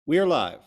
We are live.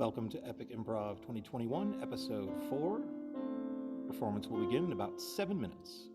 Welcome to Epic Improv 2021, Episode 4. Performance will begin in about 7 minutes.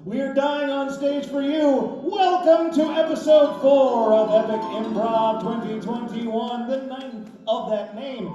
We're dying on stage for you. Welcome to episode 4 of Epic Improv 2021, the 9th of that name,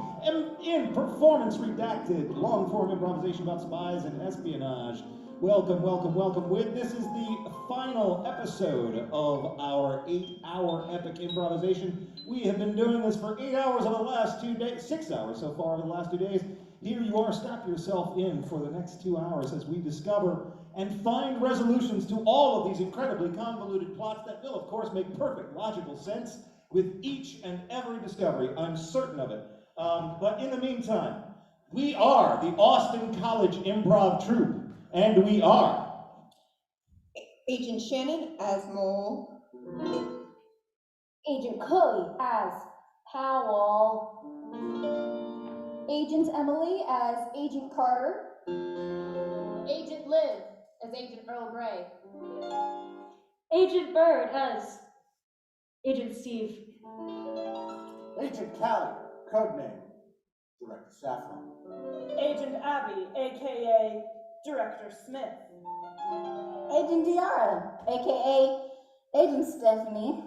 in Performance Redacted, long-form improvisation about spies and espionage. Welcome, welcome, welcome. This is the final episode of our 8-hour epic improvisation. We have been doing this for 8 hours over the last 2 days, 6 hours so far over the last 2 days. Here you are, strap yourself in for the next 2 hours as we discover and find resolutions to all of these incredibly convoluted plots that will, of course, make perfect logical sense with each and every discovery. I'm certain of it. But in the meantime, we are the Austin College Improv Troupe, and we are Agent Shannon as Mole, Agent Chloe as Powell, Agent Emily as Agent Carter, Agent Liv as Agent Earl Grey, Agent Bird as Agent Steve, Agent Callie, codename Director Saffron. Agent Abby, aka Director Smith. Agent Diara, aka Agent Stephanie.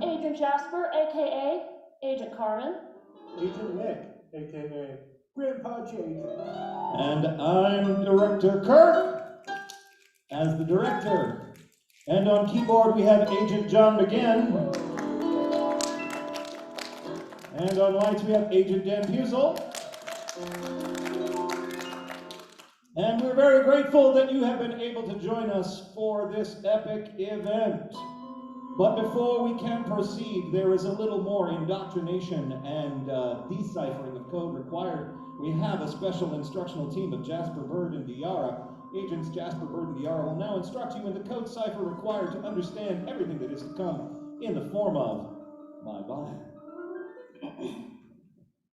Agent Jasper, aka Agent Carmen, Agent Nick, aka Grandpa Jake. And I'm Director Kirk as the director. And on keyboard we have Agent John McGinn. And on lights we have Agent Dan Pusel. And we're very grateful that you have been able to join us for this epic event. But before we can proceed, there is a little more indoctrination and deciphering of code required. We have a special instructional team of Jasper, Bird, and Diara. Agents Jasper, Bird, and Diara will now instruct you in the code cipher required to understand everything that is to come in the form of my body.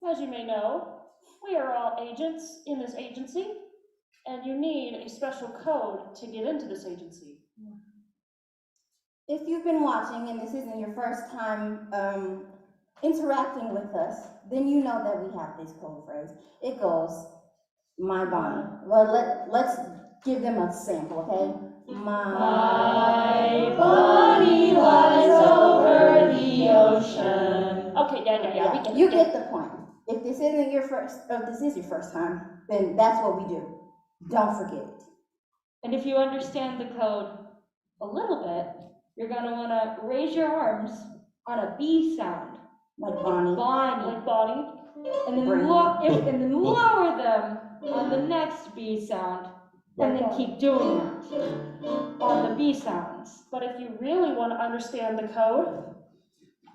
As you may know, we are all agents in this agency, and you need a special code to get into this agency. If you've been watching and this isn't your first time interacting with us, then you know that we have this code phrase. It goes, my Bonnie. Well, let's give them a sample, okay? My Bonnie lies over the ocean. Okay, yeah. You get the point. If this isn't your first, if this is your first time, then that's what we do. Don't forget it. And if you understand the code a little bit, you're gonna wanna raise your arms on a B sound. Like Bonnie. Like Bonnie. And then, Brain. lower them on the next B sound. And then keep doing that on the B sounds. But if you really want to understand the code,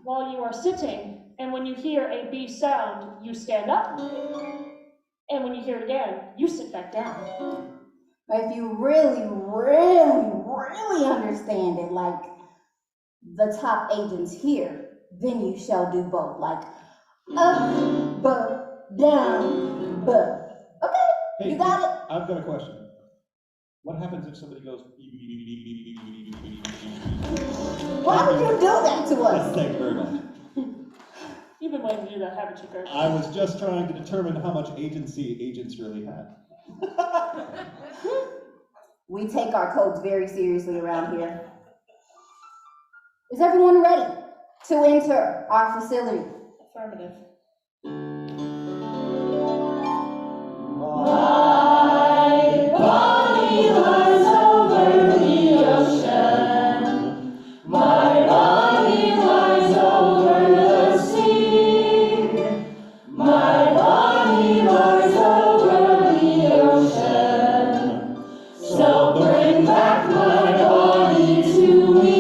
while you are sitting, and when you hear a B sound, you stand up. And when you hear it again, you sit back down. But if you really, really, really understand it, like the top agents here, then you shall do both. Like up, but down, but. Okay, Hey, you got it? I've got a question. What happens if somebody goes? Why would you do that to us? Thank you very much. You've been waiting to do that, haven't you, Kurt? I was just trying to determine how much agency agents really had. We take our codes very seriously around here. Is everyone ready to enter our facility? Affirmative. My body lies over the ocean. My body lies over the sea. My body lies over the ocean. So bring back my body to me.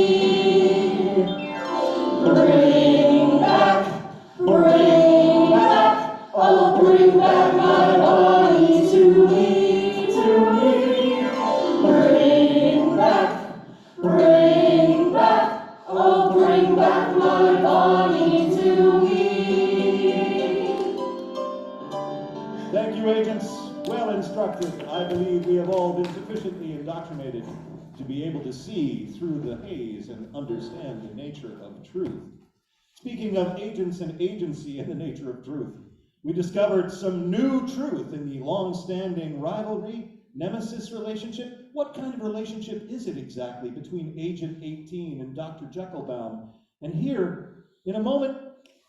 Bring back, oh bring back my body to me, to me. Bring back, oh bring back my body to me. Thank you, agents. Well instructed. I believe we have all been sufficiently indoctrinated to be able to see through the haze and understand the nature of truth. Speaking of agents and agency and the nature of truth, we discovered some new truth in the long-standing rivalry Nemesis relationship? What kind of relationship is it exactly between Agent 18 and Dr. Jekyllbaum? And here, in a moment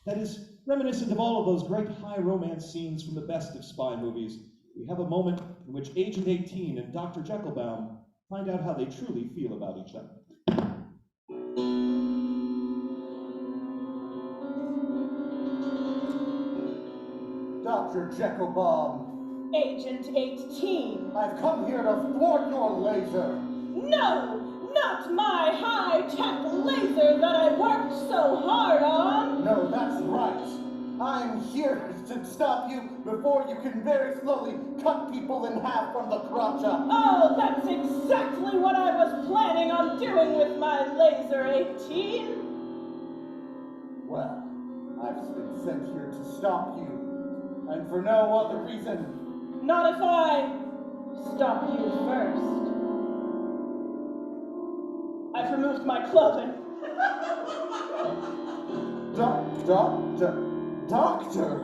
that is reminiscent of all of those great high romance scenes from the best of spy movies, we have a moment in which Agent 18 and Dr. Jekyllbaum find out how they truly feel about each other. Dr. Jekyllbaum, Agent 18. I've come here to thwart your laser. No! Not my high-tech laser that I worked so hard on! No, that's right. I'm here to stop you before you can very slowly cut people in half from the crotch up. Oh, that's exactly what I was planning on doing with my laser, 18. Well, I've been sent here to stop you, and for no other reason. Not if I stop you first. I've removed my clothing. Doctor,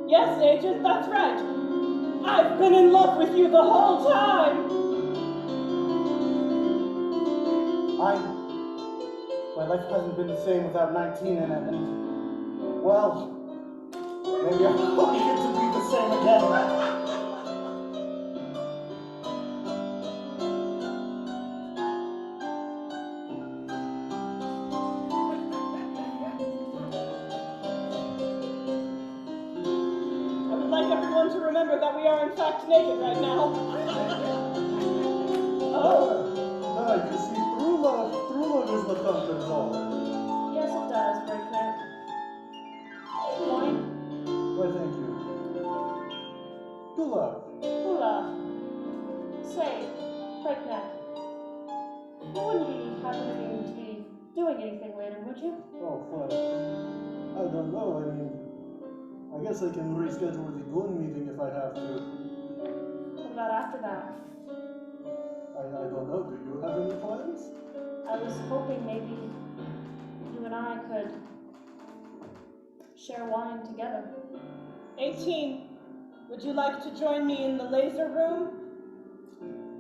Yes, Agent, that's right. I've been in love with you the whole time. my life hasn't been the same without 19 in it, and, well, maybe I'll get to be the same again. To remember that we are in fact naked right now. Oh. You see, true love is what conquers all. Yes, it does, Breakneck. Point. Why, thank you. True love. Hula. Say, Breakneck, you wouldn't be happening to be doing anything later, would you? Oh, well, I don't know. I mean, I guess I can reschedule the goon meeting if I have to. What about after that? I don't know. Do you have any plans? I was hoping maybe you and I could share wine together. 18, would you like to join me in the laser room?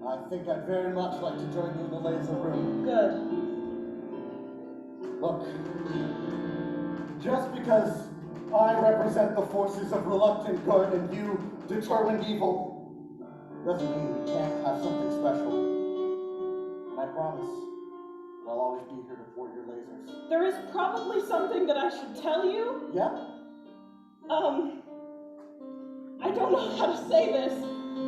I think I'd very much like to join you in the laser room. Good. Look, just because I represent the forces of reluctant good and you determined evil doesn't mean we can't have something special. And I promise I'll always be here to thwart your lasers. There is probably something that I should tell you. Yeah? I don't know how to say this,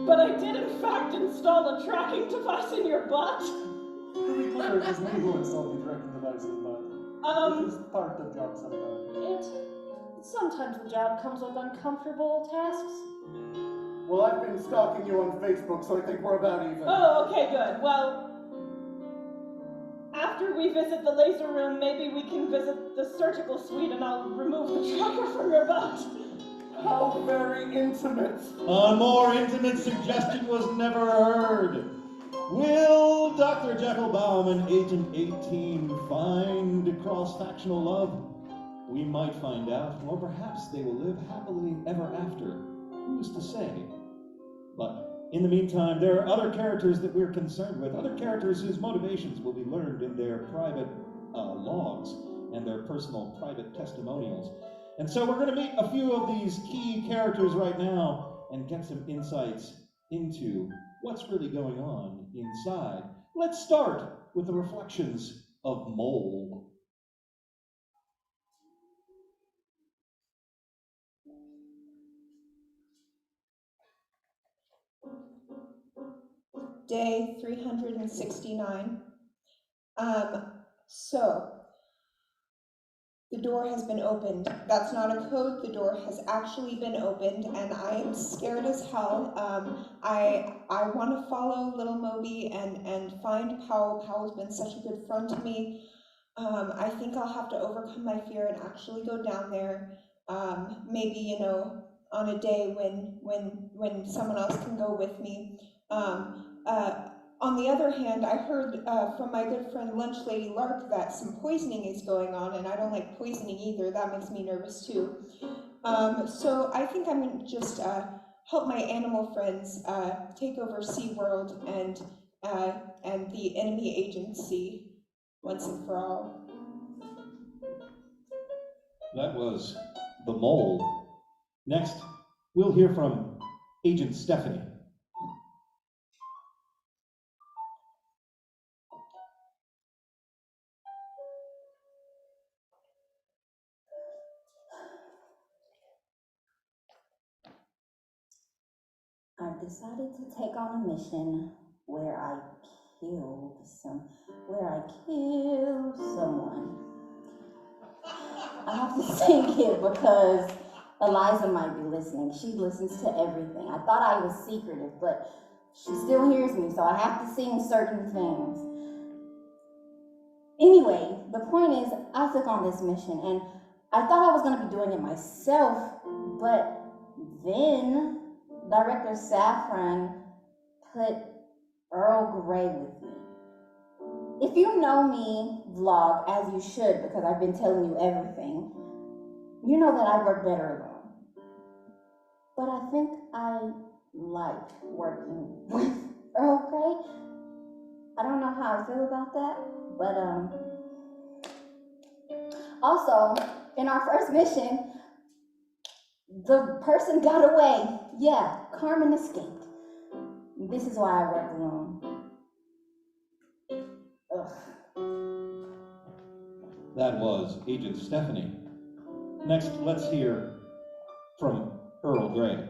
but I did in fact install a tracking device in your butt. To be clear, it was me who installed the tracking device in butt. It is part of the job sometimes. Sometimes the job comes with uncomfortable tasks. Well, I've been stalking you on Facebook, so I think we're about even. Oh, okay, good. Well, after we visit the laser room, maybe we can visit the surgical suite and I'll remove the tracker from your butt. How very intimate. A more intimate suggestion was never heard. Will Dr. Jekyllbaum and Agent 18 find cross-factional love? We might find out, or perhaps they will live happily ever after. Who's to say? But in the meantime, there are other characters that we're concerned with, other characters whose motivations will be learned in their private logs and their personal private testimonials. And so we're going to meet a few of these key characters right now and get some insights into what's really going on inside. Let's start with the reflections of Mole. Day 369. So, the door has been opened. That's not a code, the door has actually been opened, and I am scared as hell. I want to follow Little Moby and find Powell. Powell's been such a good friend to me. I think I'll have to overcome my fear and actually go down there. Maybe, you know, on a day when someone else can go with me. On the other hand, I heard from my good friend Lunch Lady Lark that some poisoning is going on, and I don't like poisoning either. That makes me nervous too. So I think I'm gonna just help my animal friends take over SeaWorld and the enemy agency once and for all. That was the mole. Next, we'll hear from Agent Stephanie. I've decided to take on a mission where I kill someone. I have to sing it because Eliza might be listening. She listens to everything. I thought I was secretive, but she still hears me, so I have to sing certain things. Anyway, the point is, I took on this mission, and I thought I was going to be doing it myself, but then Director Saffron put Earl Grey with me. If you know me, vlog, as you should, because I've been telling you everything, you know that I work better alone. But I think I like working with Earl Grey. I don't know how I feel about that, but also, in our first mission, the person got away. Yeah, Carmen escaped. This is why I work alone. Ugh. That was Agent Stephanie. Next, let's hear from Earl Grey.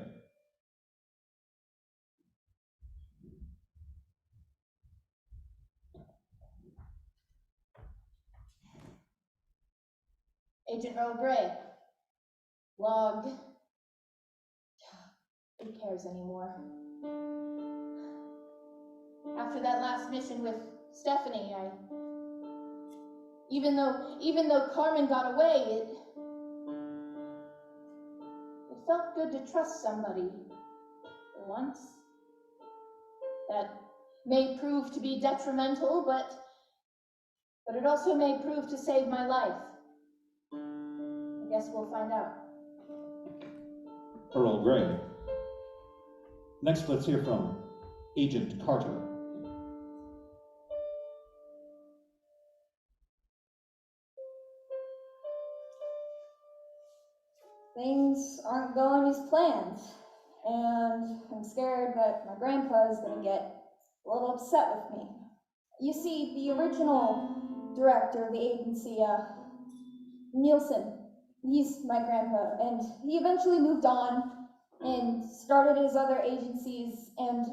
Agent Earl Grey. Log. Who cares anymore? After that last mission with Stephanie, even though Carmen got away, it felt good to trust somebody for once. That may prove to be detrimental, but it also may prove to save my life. I guess we'll find out. Earl Grey. Next, let's hear from Agent Carter. Things aren't going as planned, and I'm scared that my grandpa is going to get a little upset with me. You see, the original director of the agency, Nielsen, he's my grandpa, and he eventually moved on and started his other agencies, and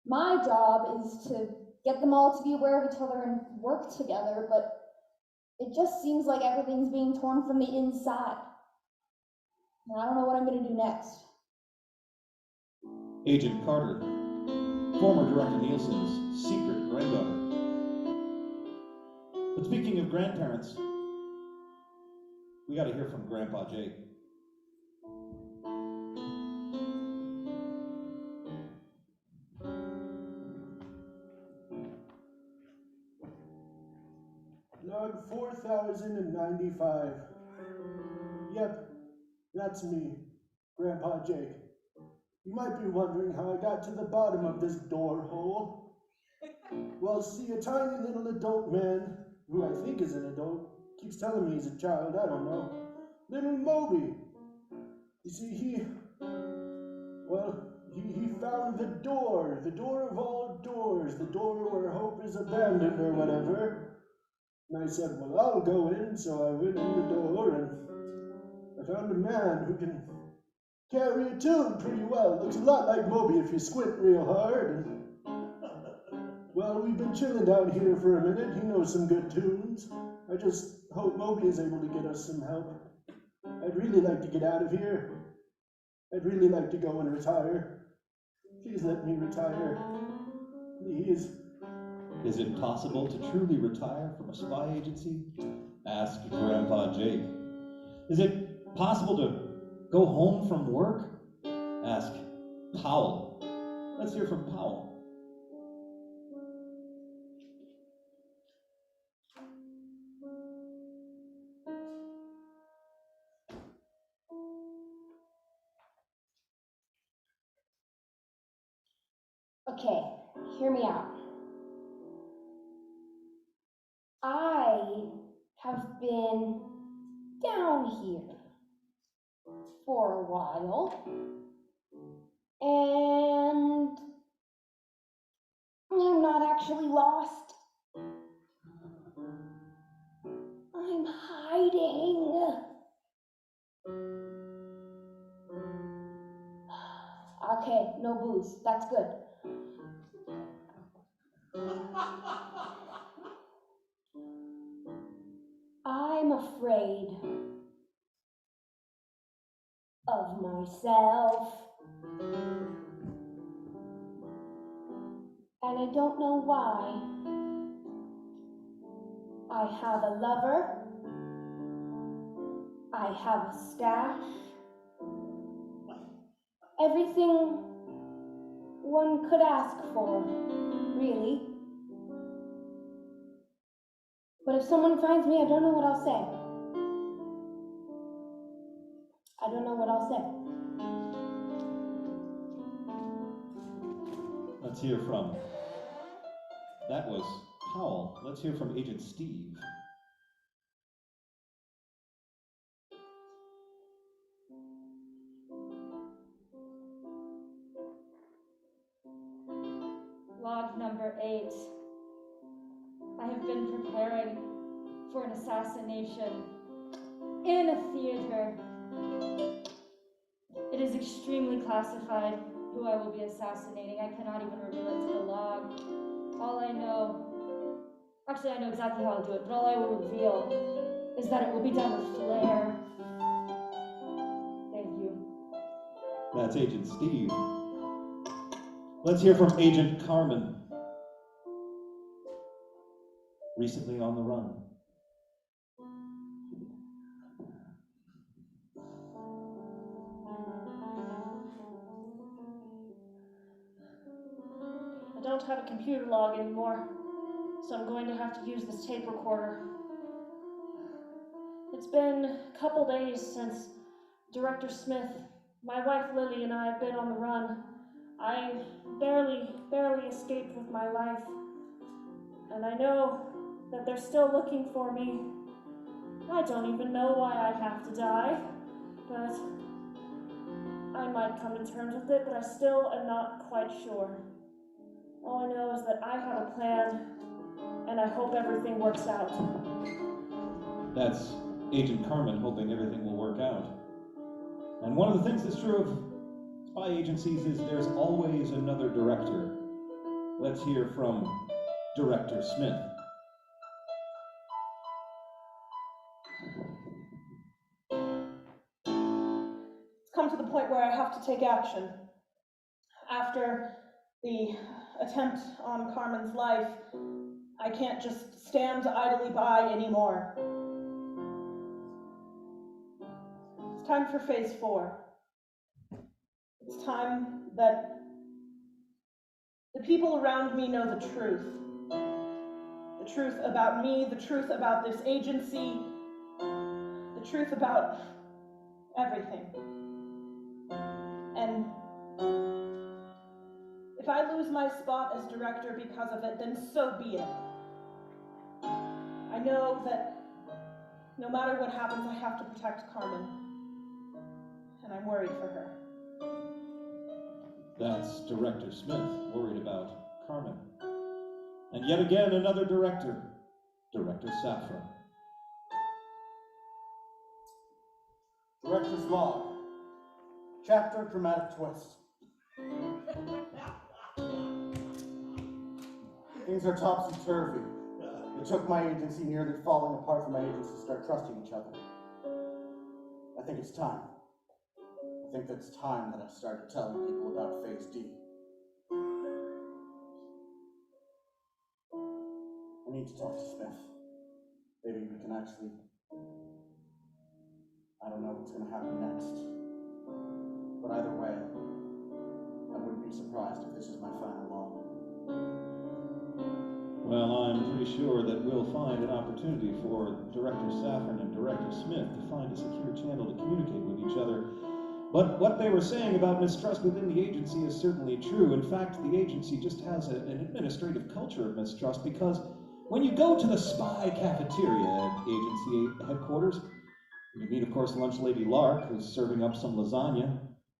my job is to get them all to be aware of each other and work together, but it just seems like everything's being torn from the inside. And I don't know what I'm going to do next. Agent Carter, former Director Nielsen's secret granddaughter. But speaking of grandparents, we got to hear from Grandpa Jake. Log 4095. Yep, that's me, Grandpa Jake. You might be wondering how I got to the bottom of this door hole. Well, see, a tiny little adult man, who I think is an adult, keeps telling me he's a child, I don't know. Little Moby. You see, he found the door of all doors, the door where hope is abandoned or whatever. And I said, well, I'll go in, so I went in the door, and I found a man who can carry a tune pretty well. Looks a lot like Moby if you squint real hard. And, well, we've been chilling down here for a minute. He knows some good tunes. I just hope Moby is able to get us some help. I'd really like to get out of here. I'd really like to go and retire. Please let me retire. Please. Is it possible to truly retire from a spy agency? Ask Grandpa Jake. Is it possible to go home from work? Ask Powell. Let's hear from Powell. Okay, hear me out. I have been down here for a while, and I'm not actually lost. I'm hiding. Okay, no booze. That's good. I'm afraid of myself. And I don't know why. I have a lover. I have a stash. Everything one could ask for, really. But if someone finds me, I don't know what I'll say. I don't know what I'll say. Let's hear from, that was Powell. Let's hear from Agent Steve. Log number 8. I have been preparing for an assassination in a theater. It is extremely classified who I will be assassinating. I cannot even reveal it to the log. All I know, actually I know exactly how I'll do it, but all I will reveal is that it will be done with flair. Thank you. That's Agent Steve. Let's hear from Agent Carmen. Recently on the run. I don't have a computer log anymore, so I'm going to have to use this tape recorder. It's been a couple days since Director Smith, my wife Lily, and I have been on the run. I barely escaped with my life. And I know that they're still looking for me. I don't even know why I have to die, but I might come to terms with it, but I still am not quite sure. All I know is that I have a plan, and I hope everything works out. That's Agent Carmen hoping everything will work out. And one of the things that's true of spy agencies is there's always another director. Let's hear from Director Smith. It's come to the point where I have to take action. After the attempt on Carmen's life, I can't just stand idly by anymore. It's time for phase 4. It's time that the people around me know the truth. The truth about me, the truth about this agency, the truth about everything. And if I lose my spot as director because of it, then so be it. I know that no matter what happens, I have to protect Carmen. And I'm worried for her. That's Director Smith, worried about Carmen. And yet again, another director, Director Saffron. Director's log. Chapter dramatic twist. Things are topsy-turvy. It took my agency nearly falling apart for my agents to start trusting each other. I think it's time. I think it's time that I started telling people about Phase D. I need to talk to Smith. Maybe we can actually... I don't know what's going to happen next. But either way, I wouldn't be surprised if this is my final log. Well, I'm pretty sure that we'll find an opportunity for Director Saffron and Director Smith to find a secure channel to communicate with each other. But what they were saying about mistrust within the agency is certainly true. In fact, the agency just has an administrative culture of mistrust because when you go to the spy cafeteria at agency headquarters, you meet, of course, Lunch Lady Lark, who's serving up some lasagna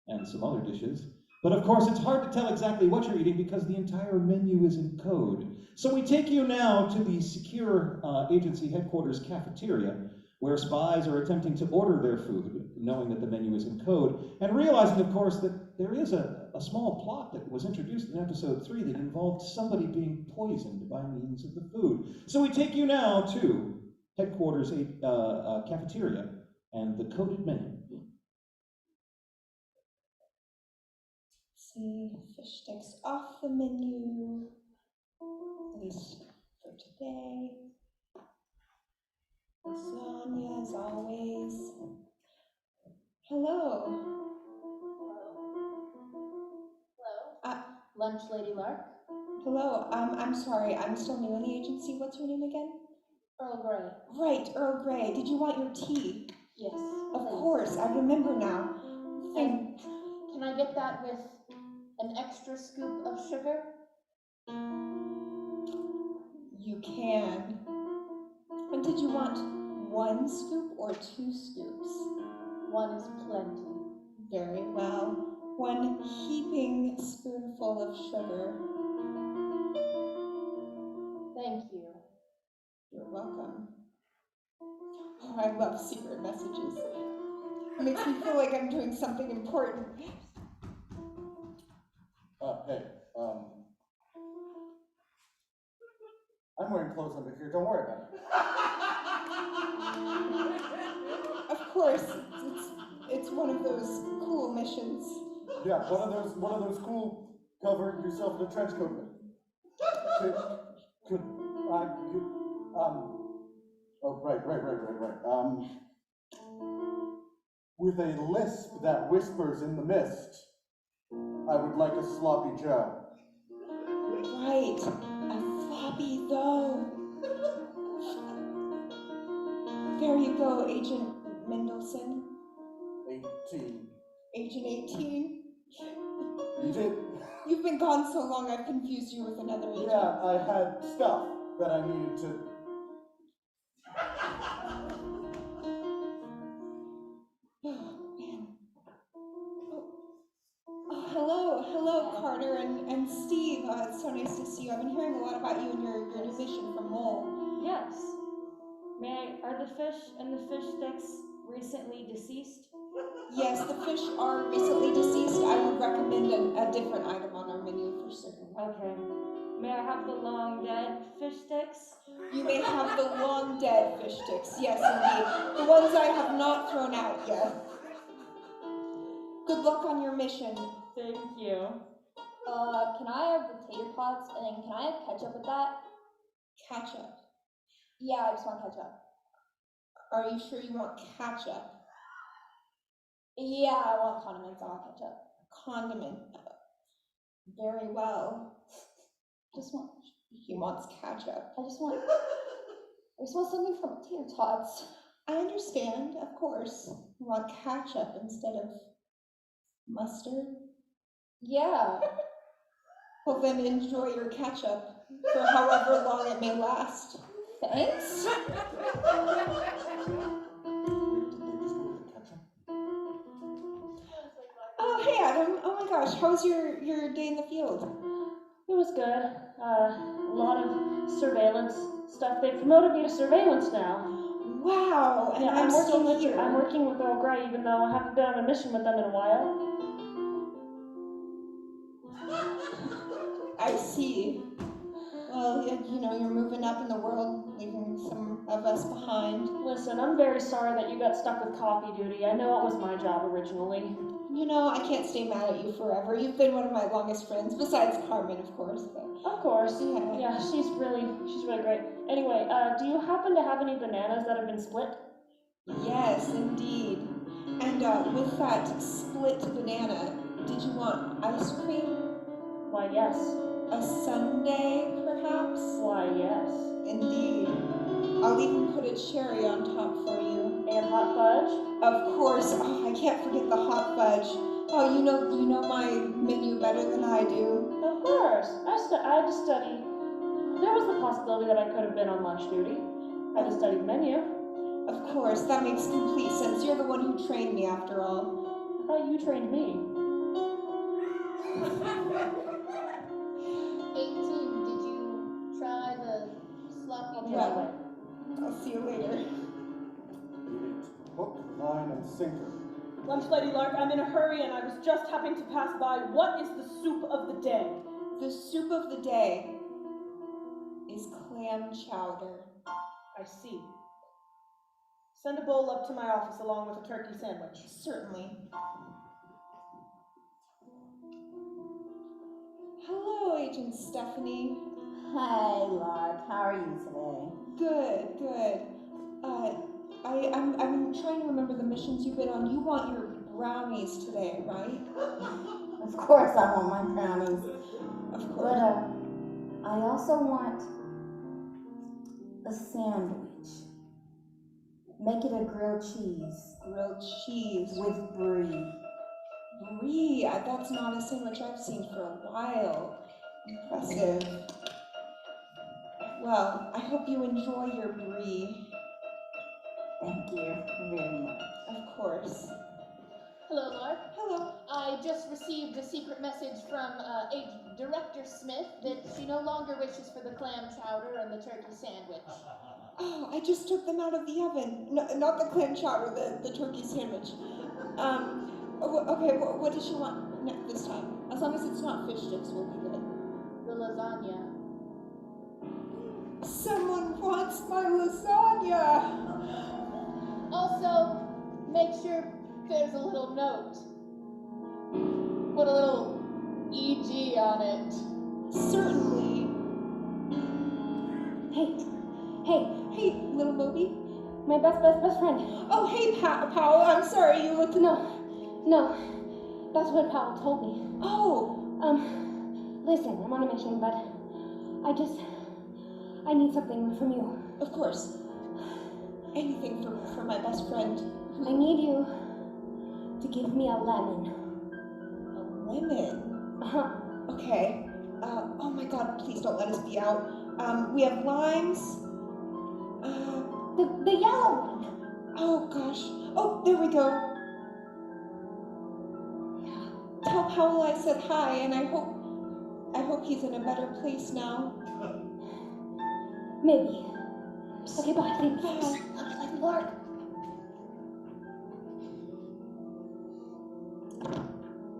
and some other dishes. But of course, it's hard to tell exactly what you're eating because the entire menu is in code. So we take you now to the secure agency headquarters cafeteria, where spies are attempting to order their food, knowing that the menu is in code, and realizing, of course, that there is a small plot that was introduced in episode 3 that involved somebody being poisoned by means of the food. So we take you now to headquarters cafeteria and the coded menu. See, fish sticks off the menu, at least for today. Lasagna as always. Hello. Hello? Lunch Lady Lark? Hello, I'm sorry, I'm still new in the agency. What's your name again? Earl Grey. Right, Earl Grey. Did you want your tea? Yes. Of please. course, I remember now. And can I get that with an extra scoop of sugar? You can. And did you want 1 scoop or 2 scoops? 1 is plenty. Very well. 1 heaping spoonful of sugar. Thank you. You're welcome. Oh, I love secret messages. It makes me feel like I'm doing something important. Hey, I'm wearing clothes under here, don't worry about it. Of course, it's one of those cool missions. Yeah, one of those cool cover yourself in a trench coat. Could I, oh, right. With a lisp that whispers in the mist, I would like a sloppy Joe. Right, a floppy though. There you go, Agent Mendelsohn. 18. Agent 18. You did? You've been gone so long, I've confused you with another agent. Yeah, I had stuff that I needed to... Oh, man. Oh, hello, Carter and Steve. It's so nice to see you. I've been hearing a lot about you and your new mission from Mole. Yes. Are the fish and the fish sticks recently deceased? Yes, the fish are recently deceased. I would recommend a different item on our menu for certain. Okay. May I have the long dead fish sticks? You may have the long dead fish sticks. Yes, indeed. The ones I have not thrown out yet. Good luck on your mission. Thank you. Can I have the tater tots, and then can I have ketchup with that? Ketchup. Yeah, I just want ketchup. Are you sure you want ketchup? Yeah, I want condiments, I want ketchup. Condiment. Very well. He wants ketchup. I just want something from tater tots. I understand, of course. You want ketchup instead of mustard? Yeah. Well, then enjoy your ketchup for however long it may last. Thanks. Oh, hey, Adam. Oh my gosh, how was your day in the field? It was good. A lot of surveillance stuff. They promoted me to surveillance now. Wow, and Yeah, I'm still here. I'm working with Earl Grey, even though I haven't been on a mission with them in a while. I see. Well, you know, you're moving up in the world, leaving some of us behind. Listen, I'm very sorry that you got stuck with coffee duty. I know it was my job originally. You know, I can't stay mad at you forever. You've been one of my longest friends, besides Carmen, of course. But of course. Yeah, she's really great. Anyway, do you happen to have any bananas that have been split? Yes, indeed. And with that split banana, did you want ice cream? Why, yes. A sundae, perhaps? Why, yes. Indeed. I'll even put a cherry on top for you. And hot fudge? Of course. Oh, I can't forget the hot fudge. Oh, you know my menu better than I do. Of course. I had to study. There was the possibility that I could have been on lunch duty. I had to study the menu. Of course, that makes complete sense. You're the one who trained me, after all. I thought you trained me. 18, did you try the sloppy Yeah. joe? I'll see you later. Hook, line, and sinker. Lunch Lady Lark, I'm in a hurry and I was just happening to pass by. What is the soup of the day? The soup of the day is clam chowder. I see. Send a bowl up to my office along with a turkey sandwich. Certainly. Hello, Agent Stephanie. Hi, Lark. How are you today? Good, good. I'm trying to remember the missions you've been on. You want your brownies today, right? Of course I want my brownies. Of But, course. I also want a sandwich. Make it a grilled cheese. Grilled cheese. With brie. Brie. That's not a sandwich I've seen for a while. Impressive. Well, I hope you enjoy your brie. Thank you very much. Of course. Hello, Lark. Hello. I just received a secret message from Director Smith that she no longer wishes for the clam chowder and the turkey sandwich. Oh, I just took them out of the oven. No, not the clam chowder, the turkey sandwich. Okay, what does she want this time? As long as it's not fish sticks, we'll be good. The lasagna. Someone wants my lasagna! Also, make sure there's a little note. Put a little EG on it. Certainly. Hey, little Moby. my best friend. Oh, hey, Powell. I'm sorry, you look... No, that's what Powell told me. Oh. Listen, I'm on a mission, but I need something from you. Of course. Anything for my best friend. I need you to give me a lemon. A lemon? Uh-huh. Okay. Oh my God, please don't let us be out. We have limes. The yellow one. Oh gosh. Oh, there we go. Tell Powell I said hi, and I hope he's in a better place now. Maybe. Okay, bye. Thanks. Bye. Like Lark.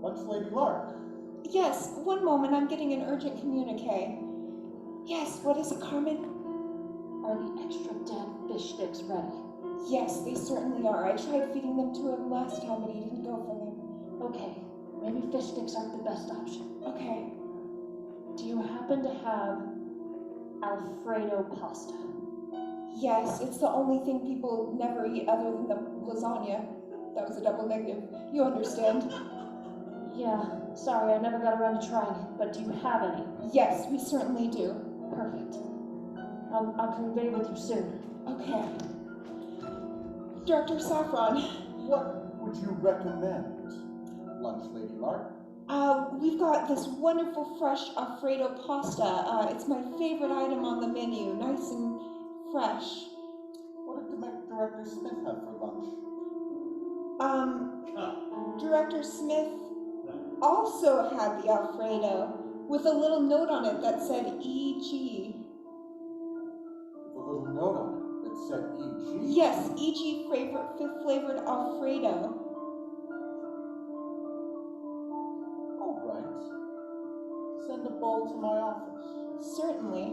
Lunch Lady Lark. Yes, one moment. I'm getting an urgent communique. Yes, what is it, Carmen? Are the extra dead fish sticks ready? Yes, they certainly are. I tried feeding them to him last time, but he didn't go for them. Okay, maybe fish sticks aren't the best option. Okay. Do you happen to have Alfredo pasta? Yes, it's the only thing people never eat other than the lasagna. That was a double negative. You understand? Yeah, sorry, I never got around to trying it, but do you have any? Yes, we certainly do. Perfect. I'll convey with you soon. Okay. Director Saffron. What would you recommend, Lunch Lady Lark? We've got this wonderful fresh Alfredo pasta. It's my favorite item on the menu. Nice and fresh. What did Director Smith have for lunch? Director Smith also had the Alfredo with a little note on it that said EG. With a little note on it that said EG? Yes, EG flavored Alfredo. All right. Send a bowl to my office. Certainly.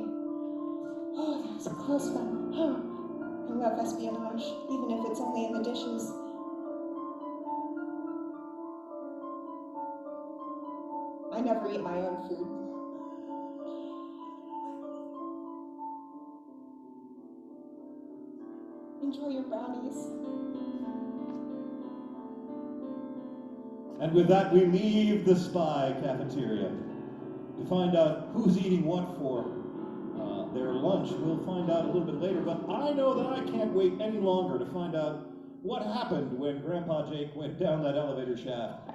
Oh, that was a close one. I love espionage, even if it's only in the dishes. I never eat my own food. Enjoy your brownies. And with that, we leave the spy cafeteria to find out who's eating what for their lunch. We'll find out a little bit later, but I know that I can't wait any longer to find out what happened when Grandpa Jake went down that elevator shaft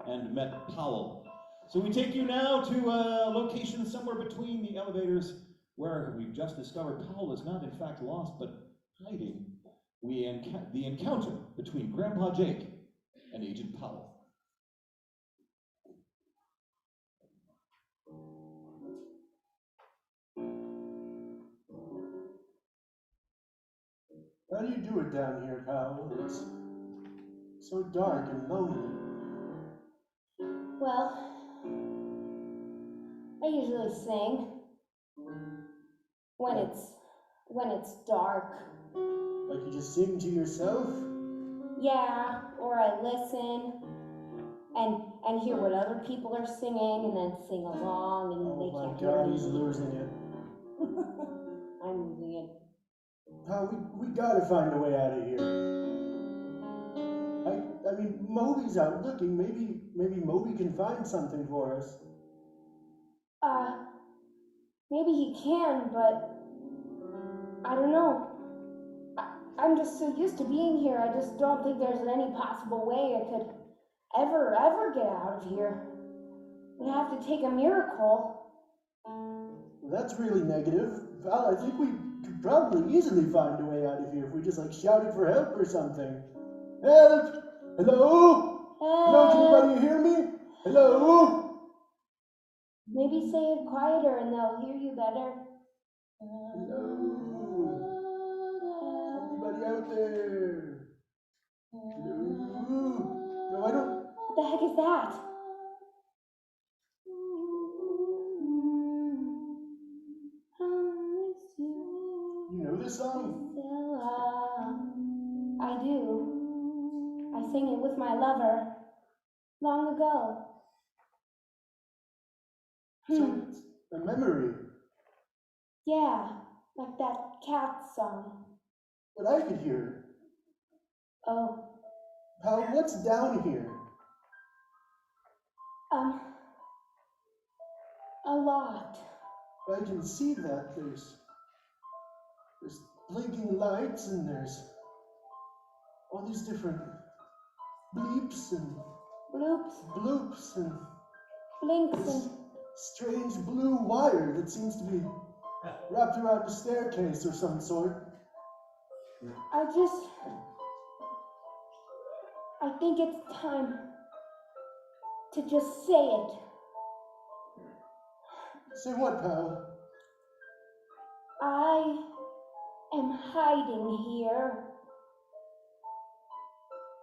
and met Powell. So we take you now to a location somewhere between the elevators where we've just discovered Powell is not in fact lost, but hiding. The encounter between Grandpa Jake and Agent Powell. How do you do it down here, pal? It's so dark and lonely. Well, I usually sing when it's dark. Like you just sing to yourself? Yeah, or I listen and hear what other people are singing and then sing along and Oh they my can't God, hear he's me. losing it. I'm losing it. Pal, we gotta find a way out of here. I mean, Moby's out looking. Maybe Moby can find something for us. Maybe he can, but I don't know. I'm just so used to being here, I just don't think there's any possible way I could ever get out of here. We'd have to take a miracle. Well, that's really negative. Pal, I think we could probably easily find a way out of here if we just like shouted for help or something. Help! Hello? Hello, can anybody hear me? Hello? Maybe say it quieter and they'll hear you better. Hello? Anybody out there? Hello? No, I don't. What the heck is that? You know this song? I do. I sang it with my lover long ago. So it's a memory. Yeah, like that cat song. But I could hear it. Oh, Pal, what's down here? a lot. I can see that there's blinking lights and there's all these different bleeps and bloops and Blinks this and strange blue wire that seems to be wrapped around a staircase or some sort. I think it's time to just say it. Say what, pal? I am hiding here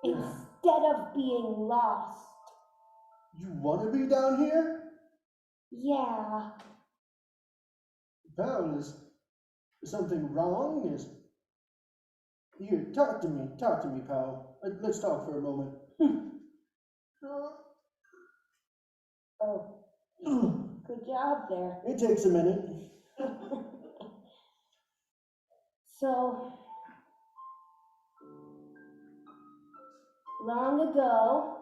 instead of being lost. You want to be down here? Yeah. Pal, is something wrong? Here, talk to me, pal. Let's talk for a moment. Oh, good job there. It takes a minute. So, long ago,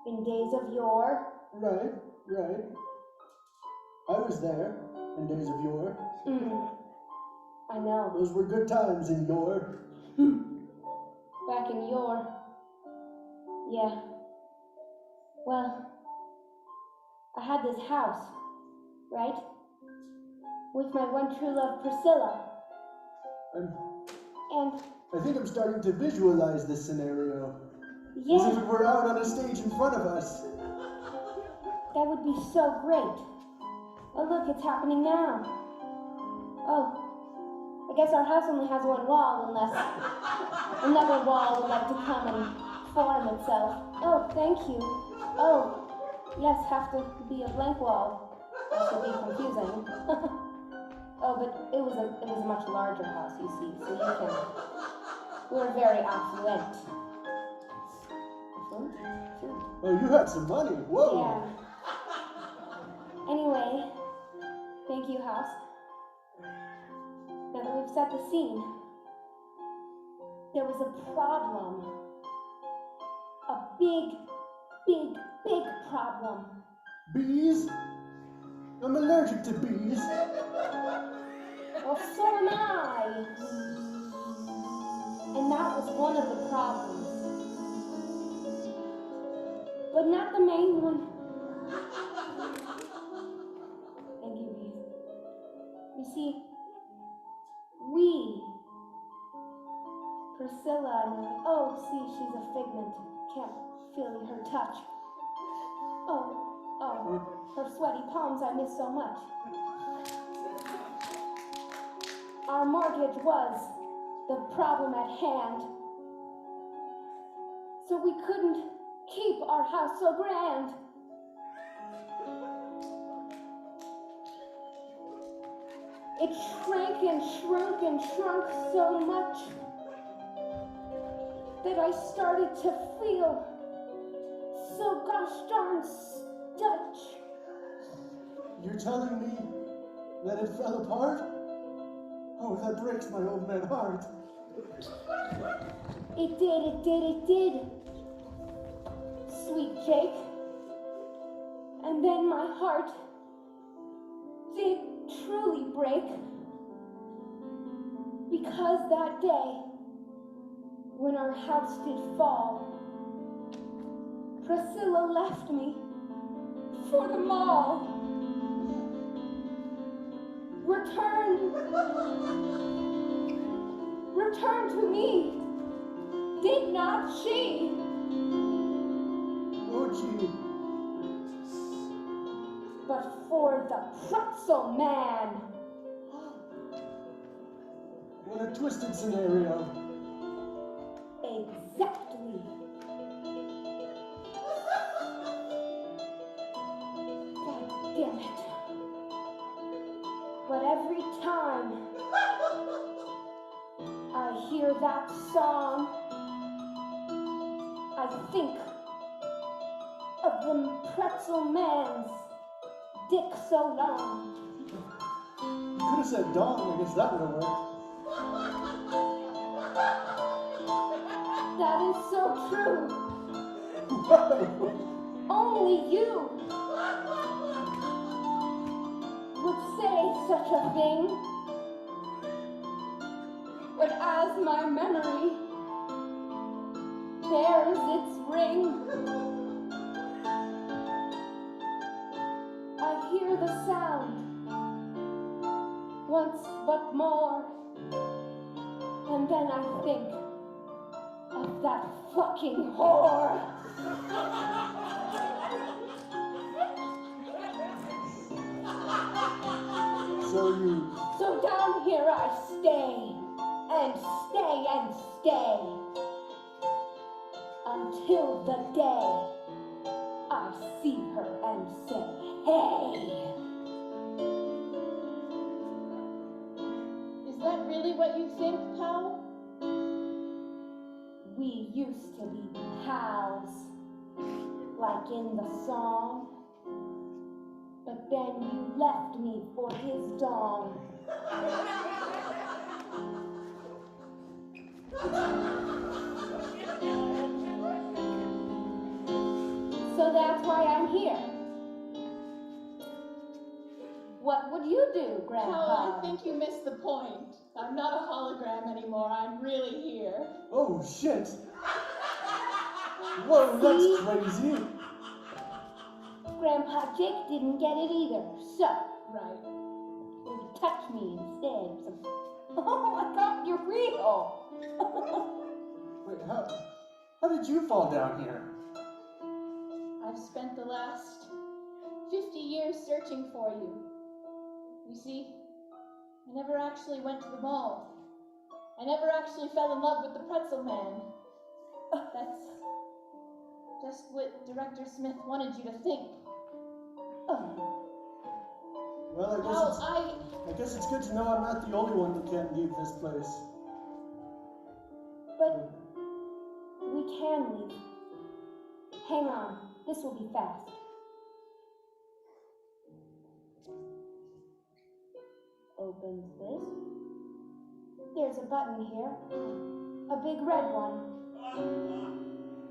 in days of yore. Right. I was there in days of yore. I know. Those were good times in yore. Back in yore. Yeah. Well, I had this house, right? With my one true love, Priscilla. And I think I'm starting to visualize this scenario. yeah, As if it were out on a stage in front of us. that would be so great. Oh, look, it's happening now. Oh, I guess our house only has one wall unless another wall would like to come and form itself. Oh, thank you. Oh, yes, have to be a blank wall. That should be confusing. Oh, but it was a much larger house, you see, so you can. We were very affluent. Affluent? Sure. Oh, you had some money. Whoa. Yeah. Anyway, thank you, house. Now that we've set the scene, there was a problem. A big problem. Bees? I'm allergic to bees. Well, so am I. And that was one of the problems. But not the main one. Thank you, Reese. You see, we, Priscilla and I, oh, see, she's a figment. Can't feel her touch. Oh, her sweaty palms I miss so much. Our mortgage was the problem at hand. So we couldn't keep our house so grand. It shrank and shrunk and shrunk so much that I started to feel so gosh darn Dutch. You're telling me that it fell apart? Oh, that breaks my old man heart. It did. Sweet Jake. And then my heart did truly break. Because that day, when our house did fall, Priscilla left me for the mall. Return to me, did not she? Oh, gee. But for the pretzel man. What a twisted scenario. Exactly. God damn it. But every time I hear that song, I think of the pretzel man's dick so long. You could have said dong, I guess that would have worked. That is so true. Only you would say such a thing. But as my memory bears its ring, I hear the sound once but more, and then I think of that fucking whore. So down here I stay, and stay, and stay, until the day I see her and say, hey. Is that really what you think, pal? We used to be pals, like in the song. But then you left me for his dong. So that's why I'm here. What would you do, Grandpa? Pal, I think you missed the point. I'm not a hologram anymore. I'm really here. oh, shit. Whoa, that's crazy. Grandpa Jake didn't get it either, so Right. you touch me instead. So, oh my God, you're real. Wait, how did you fall down here? I've spent the last 50 years searching for you. You see, I never actually went to the mall. I never actually fell in love with the pretzel man. That's just what Director Smith wanted you to think. Well, I guess it's good to know I'm not the only one who can't leave this place. But we can leave. Hang on, this will be fast. Opens this. There's a button here. A big red one.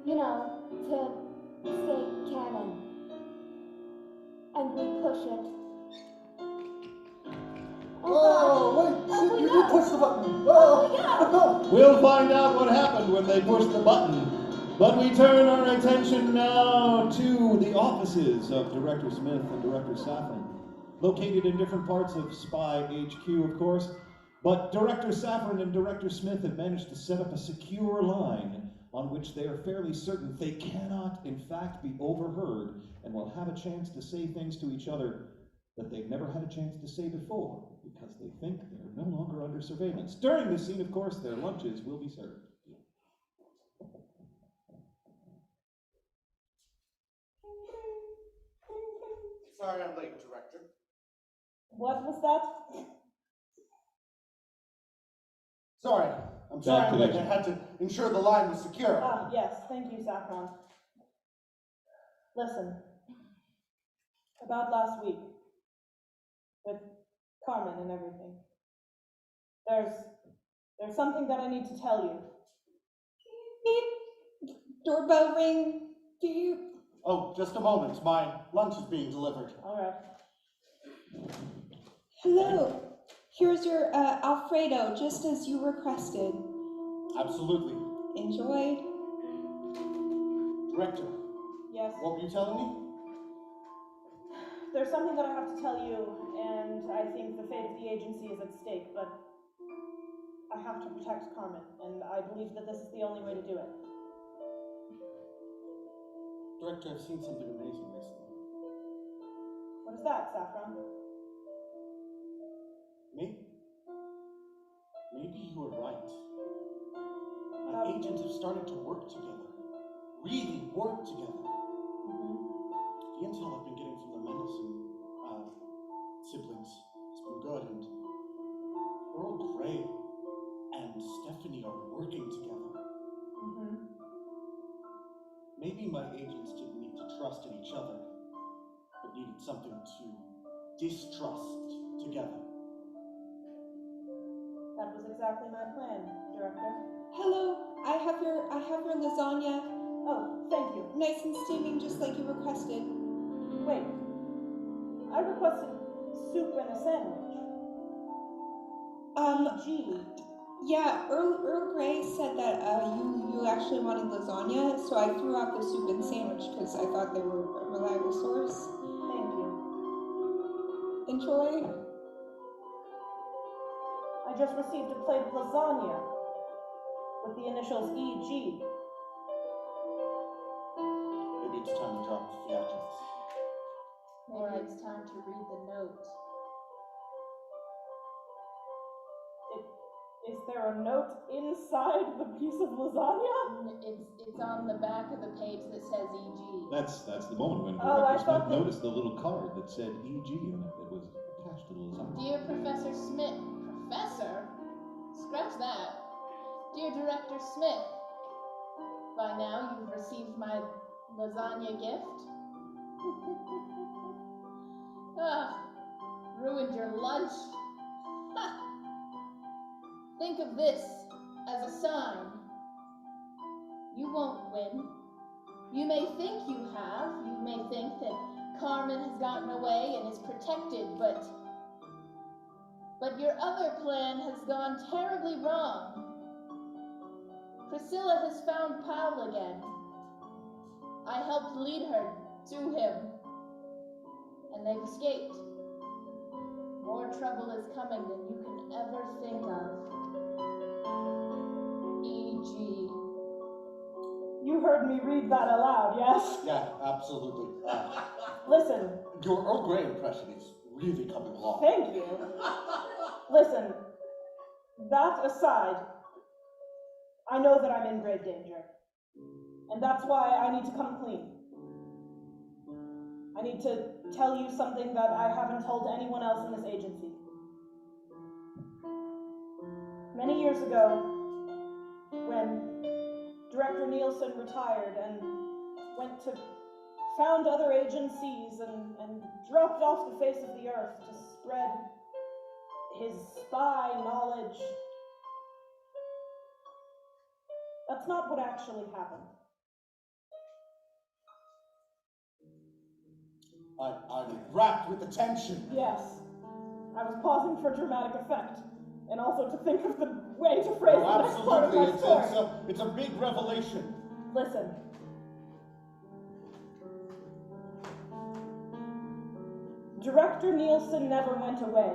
You know, to say canon. And we push it. Oh, wait, oh, shit, you no. did push the button. Oh, We'll find out what happened when they pushed the button. But we turn our attention now to the offices of Director Smith and Director Safran, located in different parts of Spy HQ, of course. But Director Safran and Director Smith have managed to set up a secure line on which they are fairly certain they cannot, in fact, be overheard and will have a chance to say things to each other that they've never had a chance to say before because they think they're no longer under surveillance. During this scene, of course, their lunches will be served. sorry I'm late, Director. What was that? Sorry. I'm sorry I'm late. I connection. had to ensure the line was secure. Ah, yes, thank you, Saffron. Listen, about last week, with Carmen and everything, there's something that I need to tell you. Beep. Doorbell ring. Do you? Oh, just a moment. My lunch is being delivered. All right. Hello. Here's your Alfredo, just as you requested. Absolutely. Enjoy. Director, Yes. what were you telling me? There's something that I have to tell you, and I think the fate of the agency is at stake, but I have to protect Carmen, and I believe that this is the only way to do it. Director, I've seen something amazing recently. What is that, Saffron? Maybe you were right. My agents have started to work together. Really work together. The intel I've been getting from the Mendelsohn siblings has been good, and Earl Grey and Stephanie are working together. Maybe my agents didn't need to trust in each other, but needed something to distrust together. That was exactly my plan, Director. Hello. I have your lasagna. Oh, thank you. Nice and steaming, just like you requested. Wait. I requested soup and a sandwich. Gee. Yeah, Earl Grey said that you actually wanted lasagna, so I threw out the soup and sandwich because I thought they were a reliable source. Thank you. Enjoy. I just received a plate of lasagna with the initials EG. Maybe it's time to drop the theatrics. Maybe it's time to read the note. Is there a note inside the piece of lasagna? It's on the back of the page that says EG. That's the moment when Oh, I Director thought Smith that- noticed the little card that said EG on it that was attached to the lasagna. Dear Professor Smith, Professor? Scratch that. Dear Director Smith, by now you've received my lasagna gift. Ruined your lunch. Ha! Think of this as a sign. You won't win. You may think you have. You may think that Carmen has gotten away and is protected, but your other plan has gone terribly wrong. Priscilla has found Paul again. I helped lead her to him, and they've escaped. More trouble is coming than you can ever think of. E.G. You heard me read that aloud, yes? Yeah, absolutely. Listen, Your Earl Grey impression is really coming along. thank you. Listen, that aside, I know that I'm in grave danger. And that's why I need to come clean. I need to tell you something that I haven't told anyone else in this agency. Many years ago, when Director Nielsen retired and went to found other agencies and dropped off the face of the earth to spread his spy knowledge, that's not what actually happened. I'm wrapped with attention. Yes, I was pausing for dramatic effect. and also to think of the way to phrase the next part of my story. It's a big revelation. Listen. Director Nielsen never went away.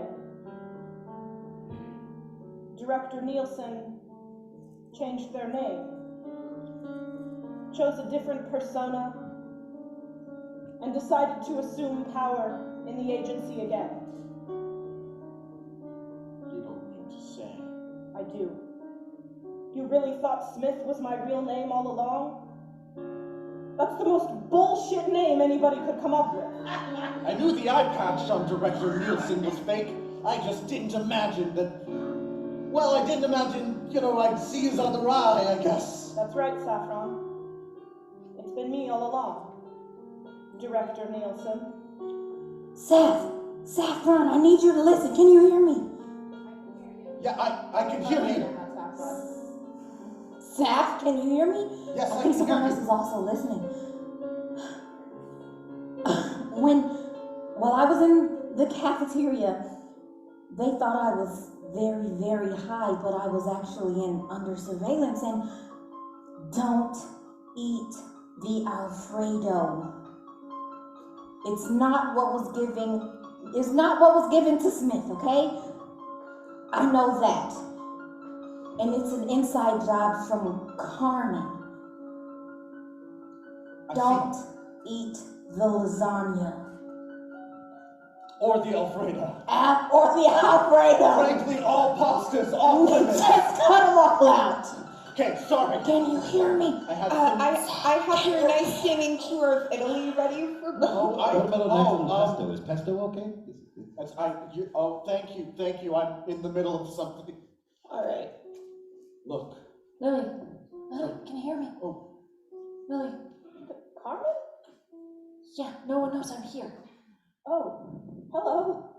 Director Nielsen changed their name, chose a different persona, and decided to assume power in the agency again. You don't mean to say. I do. You really thought Smith was my real name all along? That's the most bullshit name anybody could come up with. I knew the eye patch on Director Nielsen was fake. I just didn't imagine that... Well, I didn't imagine, I'd see his other eye, I guess. That's right, Saffron. It's been me all along, Director Nielsen. Saffron, I need you to listen. Can you hear me? Yeah, I can hear you. Saff, can you hear me? Yes, I think can someone hear else you. is also listening. While I was in the cafeteria, they thought I was very, very high, but I was actually under surveillance. And don't eat the Alfredo. It's not what was given to Smith, okay? I know that. And it's an inside job from Carmen. Don't eat the lasagna. Or the Alfredo. Or the Alfredo. Frankly, all pastas, all limits. Just cut them all out. Okay, sorry. Can you hear me? I have your nice singing tour of Italy ready for both. What about a nice little pesto? Is pesto okay? Thank you. I'm in the middle of something. All right. Look. Lily, can you hear me? Oh. Lily. Carmen? Yeah, no one knows I'm here. Oh, hello.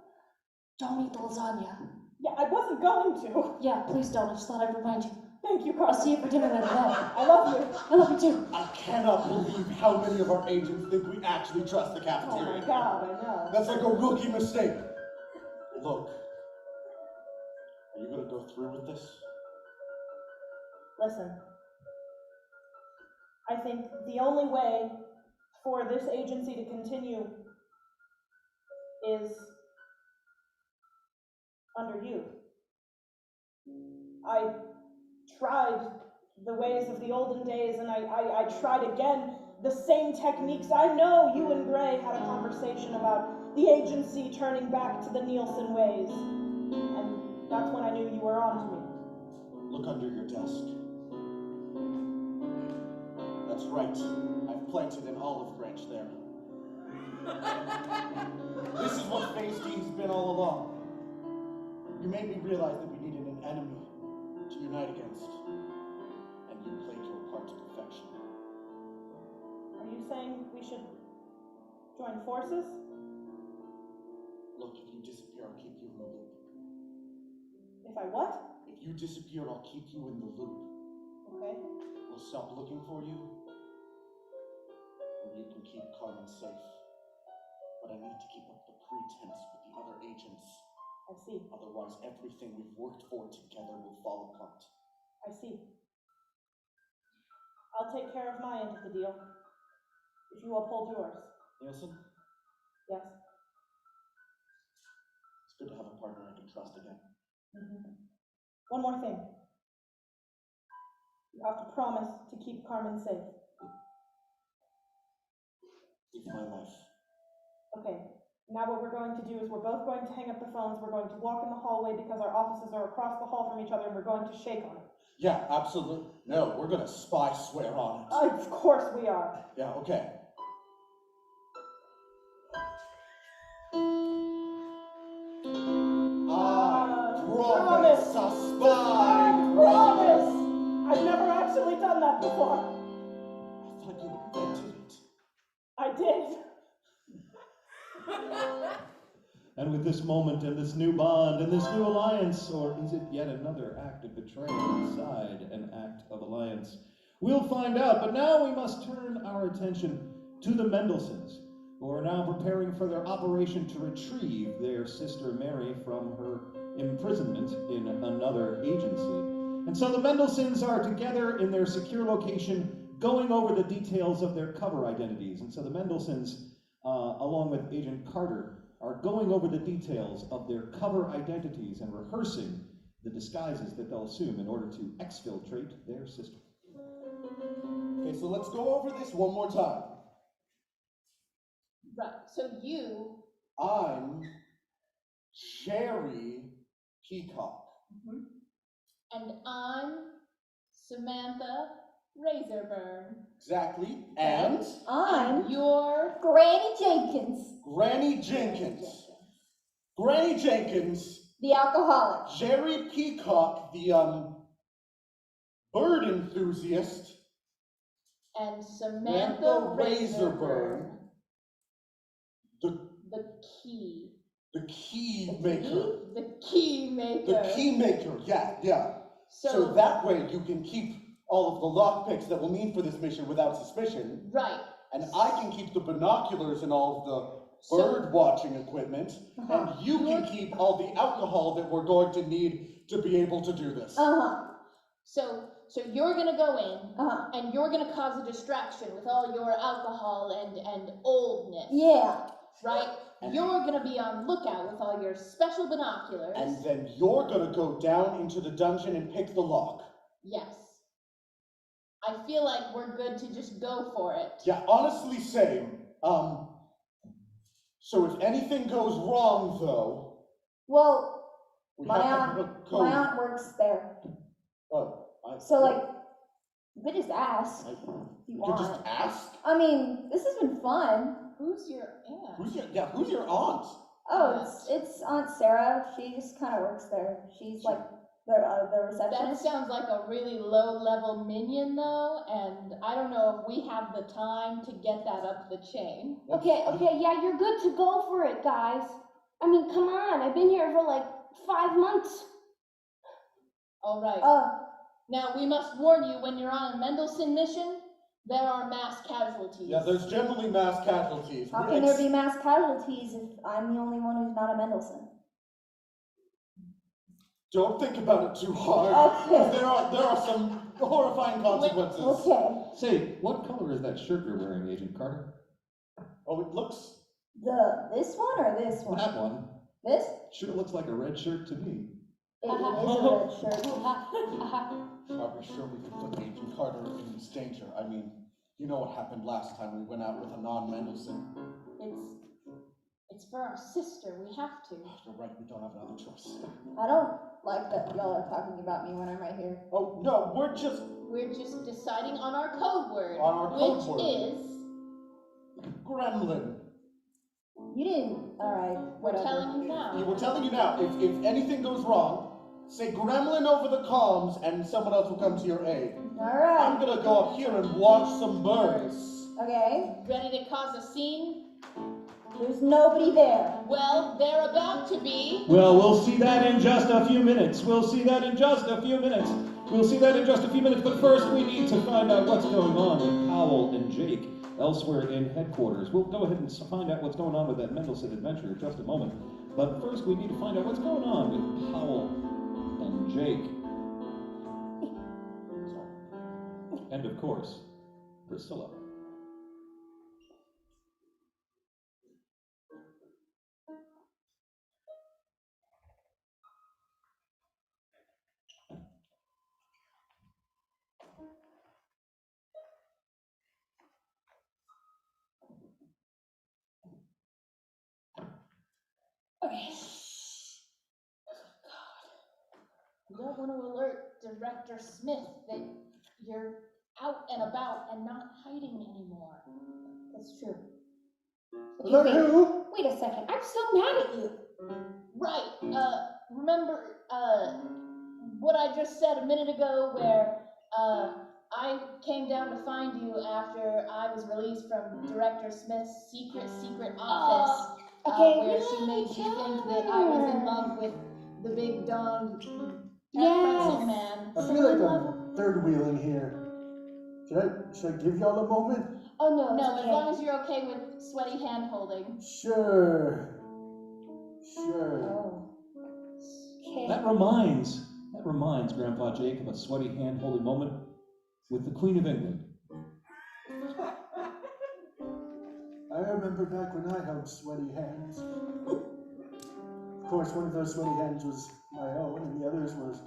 Don't eat the lasagna. Yeah, I wasn't going to. Yeah, please don't. I just thought I'd remind you. Thank you, I'll Carmen. see you for dinner later on. I love you. I love you too. I cannot believe how many of our agents think we actually trust the Oh cafeteria. my God, I know. That's like a rookie mistake. Look, are you gonna go through with this? Listen, I think the only way for this agency to continue is under you. I tried the ways of the olden days, and I tried again the same techniques. I know you and Gray had a conversation about the agency turning back to the Nielsen ways, and that's when I knew you were on to me. Look under your desk. That's right. I've planted an olive branch there. This is what Phase D's been all along. You made me realize that we needed an enemy to unite against. And you played your part to perfection. Are you saying we should join forces? Look, if you disappear, I'll keep you in the loop. If I what? If you disappear, I'll keep you in the loop. Okay. We'll stop looking for you, and you can keep Carmen safe. But I need to keep up the pretense with the other agents. I see. Otherwise, everything we've worked for together will fall apart. I see. I'll take care of my end of the deal, if you uphold yours. Nielsen, Yes? it's good to have a partner I can trust again. Mm-hmm. One more thing. You have to promise to keep Carmen safe. It's my life. Okay. Now what we're going to do is we're both going to hang up the phones, we're going to walk in the hallway because our offices are across the hall from each other, and we're going to shake on it. Yeah, absolutely. No, we're gonna spy swear on it. Of course we are. Yeah, okay. Promise a spy. Promise! I've never actually done that before. I thought you invented it. I did. And with this moment and this new bond and this new alliance, or is it yet another act of betrayal inside an act of alliance? We'll find out, but now we must turn our attention to the Mendelssohns, who are now preparing for their operation to retrieve their sister Mary from her imprisonment in another agency. And so the Mendelssohns are together in their secure location going over the details of their cover identities. And so the Mendelssohns, along with Agent Carter, are going over the details of their cover identities and rehearsing the disguises that they'll assume in order to exfiltrate their system. Okay, so let's go over this one more time. Right, so you, I'm Jerry Peacock. and I'm Samantha Razorburn. Exactly. And I'm You're Granny Jenkins, Granny Jenkins. Granny Jenkins, the alcoholic. Jerry Peacock, the bird enthusiast, and Samantha Razorburn, the key. the key maker. The key maker. The key maker, yeah. So that way you can keep all of the lockpicks that we'll need for this mission without suspicion. Right. And I can keep the binoculars and all of the bird watching equipment. And you can keep all the alcohol that we're going to need to be able to do this. So you're gonna go in and you're gonna cause a distraction with all your alcohol and oldness. Yeah. Right? You're gonna be on lookout with all your special binoculars. And then you're gonna go down into the dungeon and pick the lock. Yes. I feel like we're good to just go for it. Yeah, honestly, same. So if anything goes wrong, though, Well, we my have to aunt, have a code. my aunt works there. So like, you could just ask if you You want. could just ask? I mean, this has been fun. Who's your aunt? Who's your aunt? Oh, it's Aunt Sarah. She just kind of works there. She's like the That receptionist. sounds like a really low-level minion, though, and I don't know if we have the time to get that up the chain. Okay, yeah, you're good to go for it, guys. I mean, come on, I've been here for like 5 months. All right. Now, we must warn you, when you're on a Mendelssohn mission, there are mass casualties. Yeah, there's generally mass casualties. How can there be mass casualties if I'm the only one who's not a Mendelssohn? Don't think about it too hard. Okay. There are some horrifying consequences. Okay. Say, what color is that shirt you're wearing, Agent Carter? Oh, it looks... This one or this one? That one. This? Sure looks like a red shirt to me. It is a red shirt. Are we sure we could put Agent Carter in this danger? I mean, you know what happened last time we went out with a non-Mendelssohn. It's for our sister, we have to. You're right, we don't have another choice. I don't like that y'all are talking about me when I'm right here. Oh, no, we're just deciding on our code word. On our code word. Which is... Gremlin. You didn't, alright, We're telling you now. Yeah, we're telling you now, if anything goes wrong, say Gremlin over the comms and someone else will come to your aid. Alright. I'm gonna go up here and watch some birds. Okay. Ready to cause a scene? There's nobody there. Well, they're about to be. Well, we'll see that in just a few minutes. We'll see that in just a few minutes. But first we need to find out what's going on with Powell and Jake elsewhere in headquarters. We'll go ahead and find out what's going on with that Mendelssohn adventure in just a moment. But first we need to find out what's going on with Powell and Jake. And of course, Priscilla. Okay. You don't want to alert Director Smith that you're out and about and not hiding anymore. That's true. Alert who? Wait a second, I'm still mad at you. Right, remember, what I just said a minute ago where, I came down to find you after I was released from Director Smith's secret office, where she made you think that I was in love with the big dong pretzel man. I feel like I'm third wheeling here. Should I give y'all a moment? Oh no, No, it's as okay. long as you're okay with sweaty hand holding. Sure. Oh. me. That reminds Grandpa Jake of a sweaty hand-holding moment with the Queen of England. I remember back when I held sweaty hands. Of course, one of those sweaty hands was my own, and the others was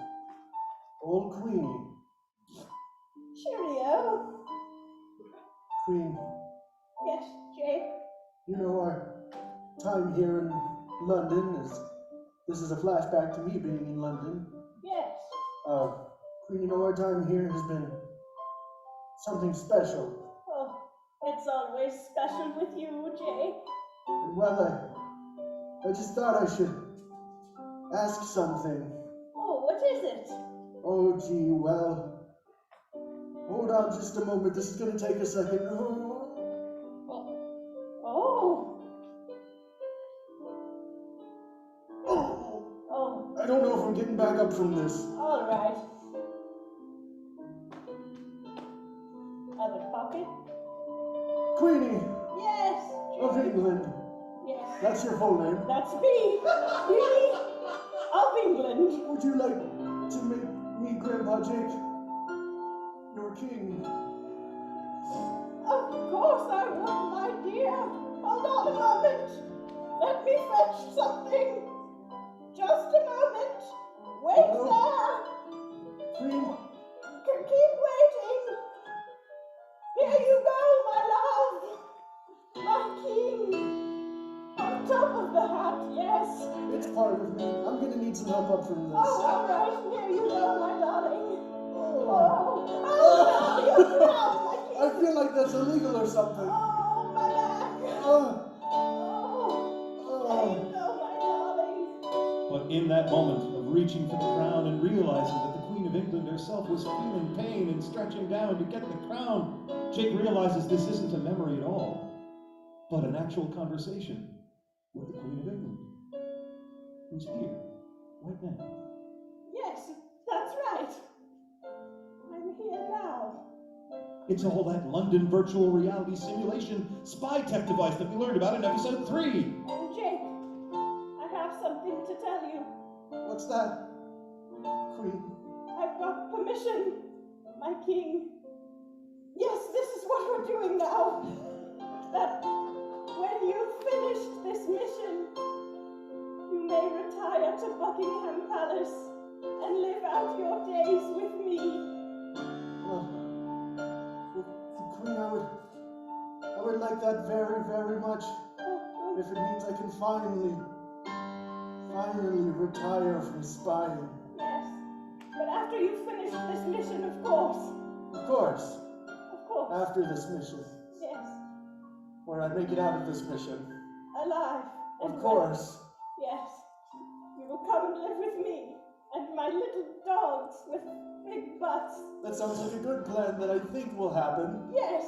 old Queenie. Cheerio. Queen, Yes, Jake. you know our time here in London this is a flashback to me being in London. Yes. Queen, you know our time here has been something special. Oh, it's always special with you, Jake. And well, I just thought I should ask something. Oh, what is it? Oh, gee, well, hold on just a moment. This is going to take a second. Oh. Oh. I don't know if I'm getting back up from this. All right. Other pocket? Queenie Yes. of England. Yes. That's your full name. That's me. Queenie of England. Would you like to make me, Grandpa Jake, your king? Of course I would, my dear. Hold on a moment. Let me fetch something. Just a moment. Wait there. Queen? Keep waiting. Here you go, my love. My king. On top of the hat, yes. It's part of me. I'm going to need some help up from this. Oh, all right. Here you go, my darling. Oh, no, you're proud, my king. I feel like that's illegal or something. Oh, my back. Oh. There you go, my darling. But in that moment of reaching for the crown and realizing that the Queen of England herself was feeling pain and stretching down to get the crown, Jake realizes this isn't a memory at all, but an actual conversation with the Queen of England, who's here, right now. Yes, that's right. I'm here now. It's all that London virtual reality simulation spy tech device that we learned about in episode 3. And Jake, I have something to tell you. What's that, Queen? I've got permission, my king. Yes, this is what we're doing now. That when you've finished this mission, you may retire to Buckingham Palace and live out your days with me. Queen, I would like that very, very much. If it means I can finally retire from spying. Yes, but after you've finished this mission, of course. Of course. Of course. After this mission. Yes. Where I make it out of this mission. Alive. Of course. Yes. You will come and live with me and my little dogs with big butts. That sounds like a good plan that I think will happen. Yes.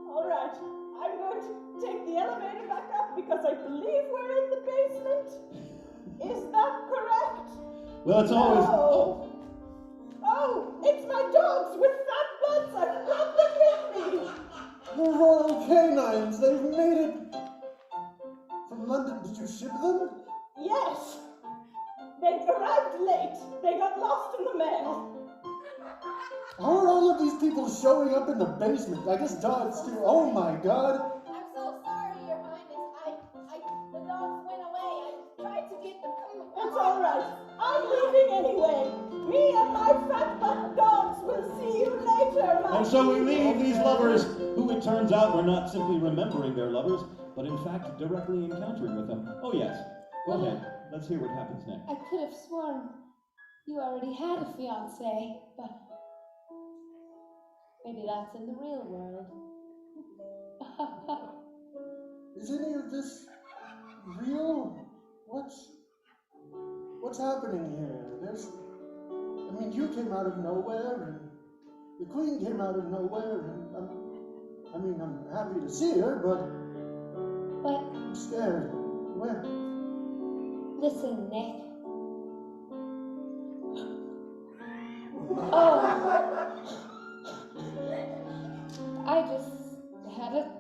All right. I'm going to take the elevator back up because I believe we're in the basement. Is that correct? Well, it's always... Oh, it's my dogs with fat butts. I brought them with me. The Royal Canines, they've made it from London. Did you ship them? Yes. They arrived late. They got lost in the mail. How are all of these people showing up in the basement? I guess dogs too. Oh my God. I'm so sorry, Your Highness. The dogs went away. I tried to get them. It's all right. I'm leaving anyway. Me and my fat butt dogs will see you later, my And so we king. leave these lovers, who it turns out were not simply remembering their lovers, but in fact directly encountering with them. Oh yes, go ahead. Let's hear what happens next. I could have sworn you already had a fiancé, but maybe that's in the real world. Is any of this real? What's happening here? You came out of nowhere, and the Queen came out of nowhere, and I'm happy to see her, but I'm scared. Where? Listen, Nick. Oh, I just had a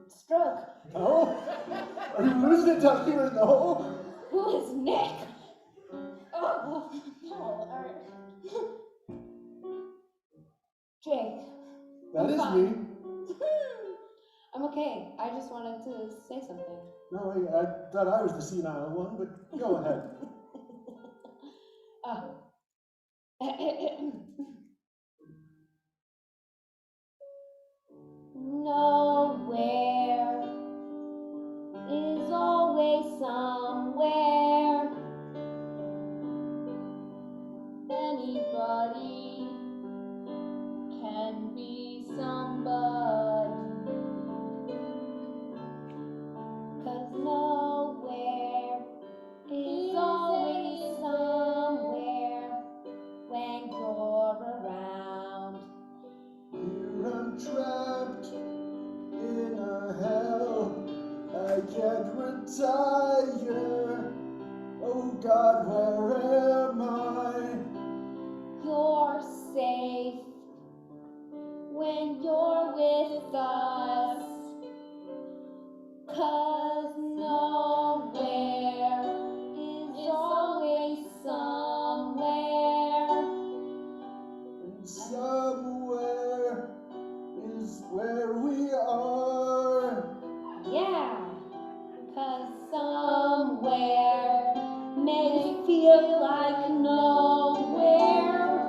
stroke. Oh? Are you losing it down here? No? Who is Nick? Oh, Oh, no, Jake. That I'm is fine. me. I'm okay. I just wanted to say something. No, I thought I was the senile one, but go ahead. Nowhere is always somewhere. Anybody can be somebody. 'Cause nowhere is always somewhere when you're around. Here I'm trapped in a hell. I can't retire. Oh God, where am I? You're safe when you're with us. 'Cause nowhere is always somewhere. And somewhere is where we are. Yeah, 'cause somewhere may feel like nowhere.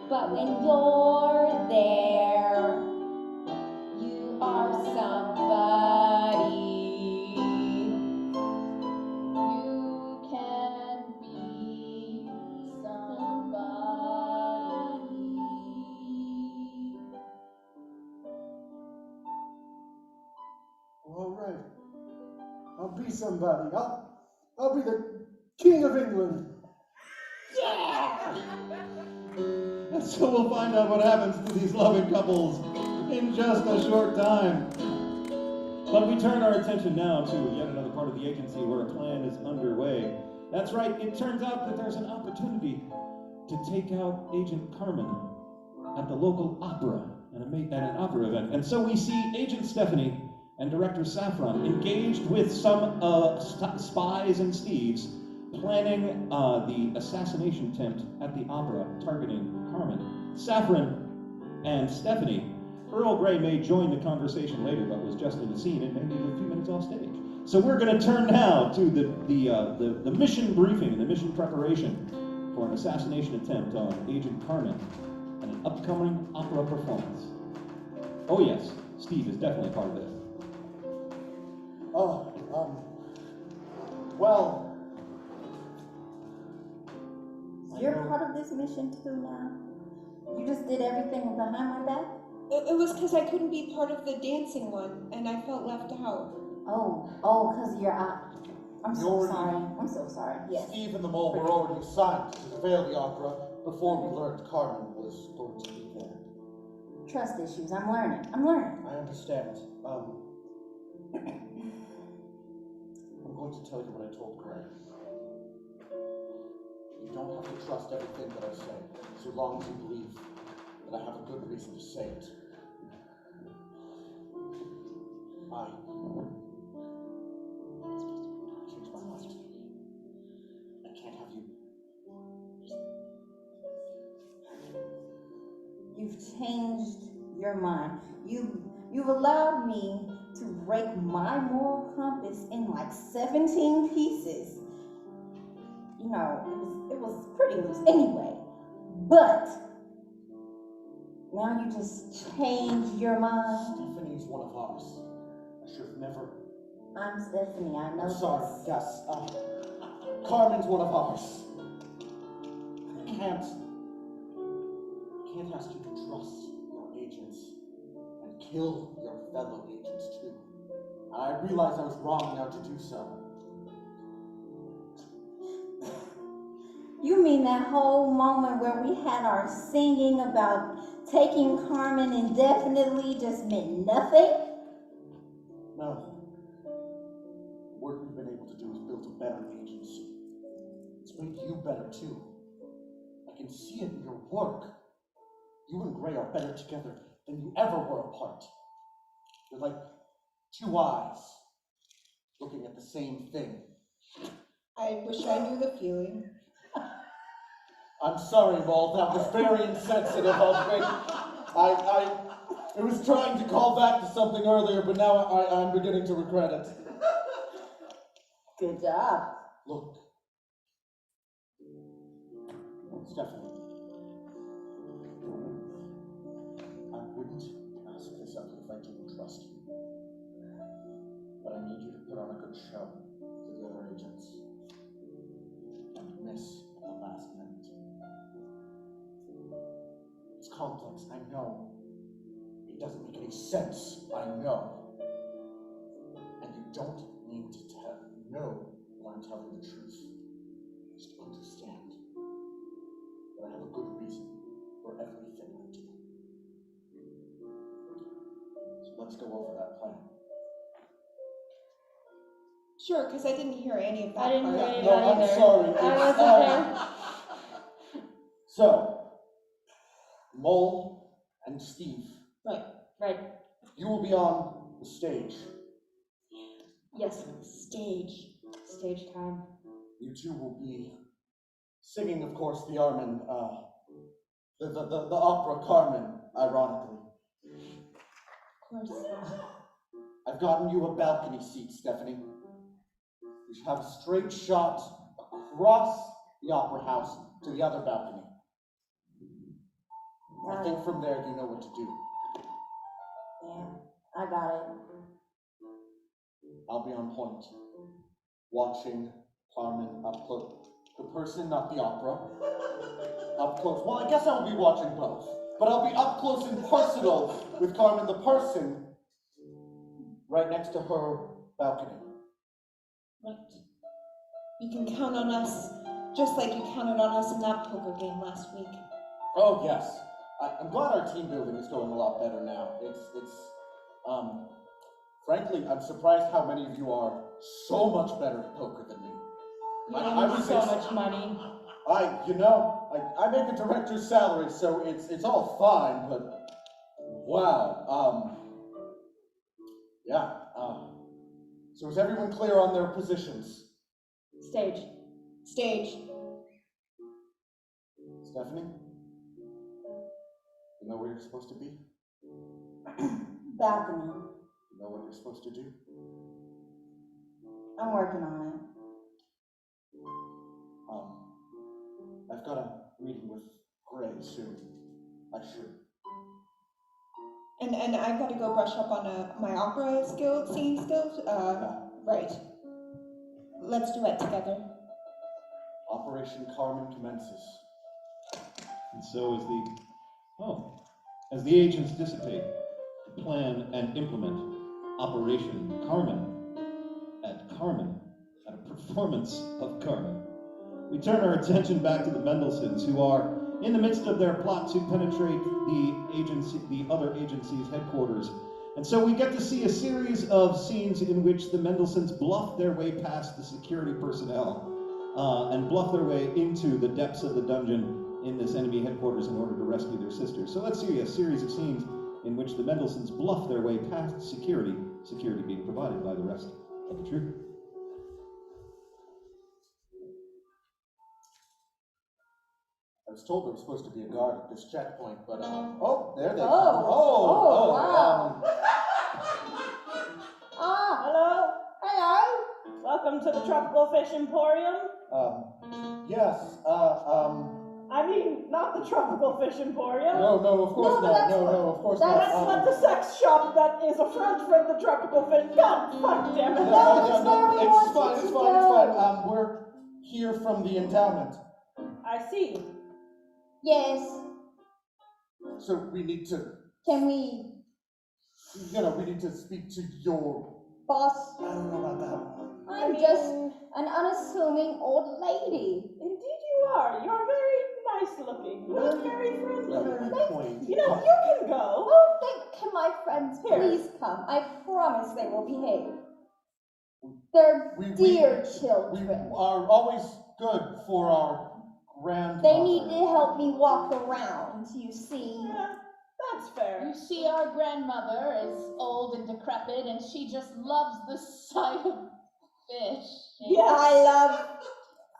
But when you're there, you are somebody. You can be somebody. All right, I'll be somebody. I'll be the King of England. And so we'll find out what happens to these loving couples in just a short time. But we turn our attention now to yet another part of the agency where a plan is underway. That's right, it turns out that there's an opportunity to take out Agent Carmen at the local opera at an opera event. And so we see Agent Stephanie and Director Saffron engaged with some spies and Steves planning the assassination attempt at the opera targeting Carmen. Saffron and Stephanie, Earl Grey may join the conversation later, but was just in the scene and maybe a few minutes off stage. So we're going to turn now to the mission briefing and the mission preparation for an assassination attempt on Agent Carmen and an upcoming opera performance. Oh yes, Steve is definitely part of this. Oh, well. You're part of this mission too now? You just did everything behind my back? It was because I couldn't be part of the dancing one, and I felt left out. Oh, because you're out. I'm so sorry. I'm so sorry. Yes. Steve and the mole were already assigned to surveil the opera before we learned Carmen was going to be there. Trust issues. I'm learning. I understand. I'm going to tell you what I told Gray. You don't have to trust everything that I say, so long as you believe that I have a good reason to say it. I changed my mind. I can't have you. You've changed your mind. You've allowed me to break my moral compass in like 17 pieces. You know, it was pretty loose anyway. But now you just changed your mind. Stephanie's one of ours. I should have never. I'm Stephanie, I know I'm sorry, this. yes. Carmen's one of ours. I can't ask you to trust your agents and kill your fellow agents too. And I realize I was wrong now to do so. You mean that whole moment where we had our singing about taking Carmen indefinitely just meant nothing? No. The work we've been able to do is build a better agency. It's made you better too. I can see it in your work. You and Gray are better together than you ever were apart. You're like two eyes looking at the same thing. I wish I knew the feeling. I'm sorry, Walt, that was very insensitive of me. I was trying to call back to something earlier, but now I'm beginning to regret it. Good job. Look. Stephanie. I wouldn't ask this of you if I didn't trust you. But I need you to put on a good show for the other agents. And miss at the last minute. It's complex, I know. It doesn't make any sense, I know. And you don't need to know when I'm telling the truth. Just understand that I have a good reason for everything I do. So let's go over that plan. Sure, because I didn't hear any of that I didn't part. hear any of No, that I'm either. sorry. I wasn't there. So, Mole and Steve, Right. you will be on the stage. Yes. Stage. Stage time. You two will be singing, of course, the Armin, the opera Carmen, ironically. Of course. I've gotten you a balcony seat, Stephanie. You should have a straight shot across the opera house to the other balcony. I think from there you know what to do. Yeah, I got it. I'll be on point, watching Carmen up close. The person, not the opera. Up close. Well, I guess I'll be watching both. But I'll be up close and personal with Carmen, the person, right next to her balcony. Right. You can count on us, just like you counted on us in that poker game last week. Oh, yes. I'm glad our team building is going a lot better now. Frankly, I'm surprised how many of you are so much better at poker than me. You don't need so much money. I make a director's salary, so it's all fine, but wow. So is everyone clear on their positions? Stage. Stage. Stephanie? You know where you're supposed to be? Balcony. You know what you're supposed to do? I'm working on it. I've got a meeting with Gray soon. I should. And I've got to go brush up on my opera singing skills. Right. Let's do it together. Operation Carmen commences. And so as the agents dissipate, plan and implement Operation Carmen at a performance of Carmen, we turn our attention back to the Mendelssohns, who are in the midst of their plot to penetrate the other agency's headquarters. And so we get to see a series of scenes in which the Mendelssohns bluff their way past the security personnel and bluff their way into the depths of the dungeon in this enemy headquarters in order to rescue their sister. So let's see a series of scenes in which the Mendelssohns bluff their way past security being provided by the rest of the troupe. I was told there was supposed to be a guard at this checkpoint, but there they come. Wow. Hello? Hello. Welcome to the Tropical Fish Emporium. Yes, I mean, not the Tropical Fish Emporium. No, of course not. No, of course not. That's not the sex shop that is a front for the Tropical Fish. God fuck damn it. It's fine. We're here from the endowment. I see. Yes. So we need to, Can we, we need to speak to your... boss? I don't know about that one. I'm just an unassuming old lady. Indeed you are. You're very nice looking. You're very friendly. Very quaint. You know, you can go. Oh, can my friends please come? I promise they will behave. They're dear We children. are always good for our grandmother. They need to help me walk around, you see. Yeah, that's fair. You see, our grandmother is old and decrepit, and she just loves the sight of fish. Yes. I love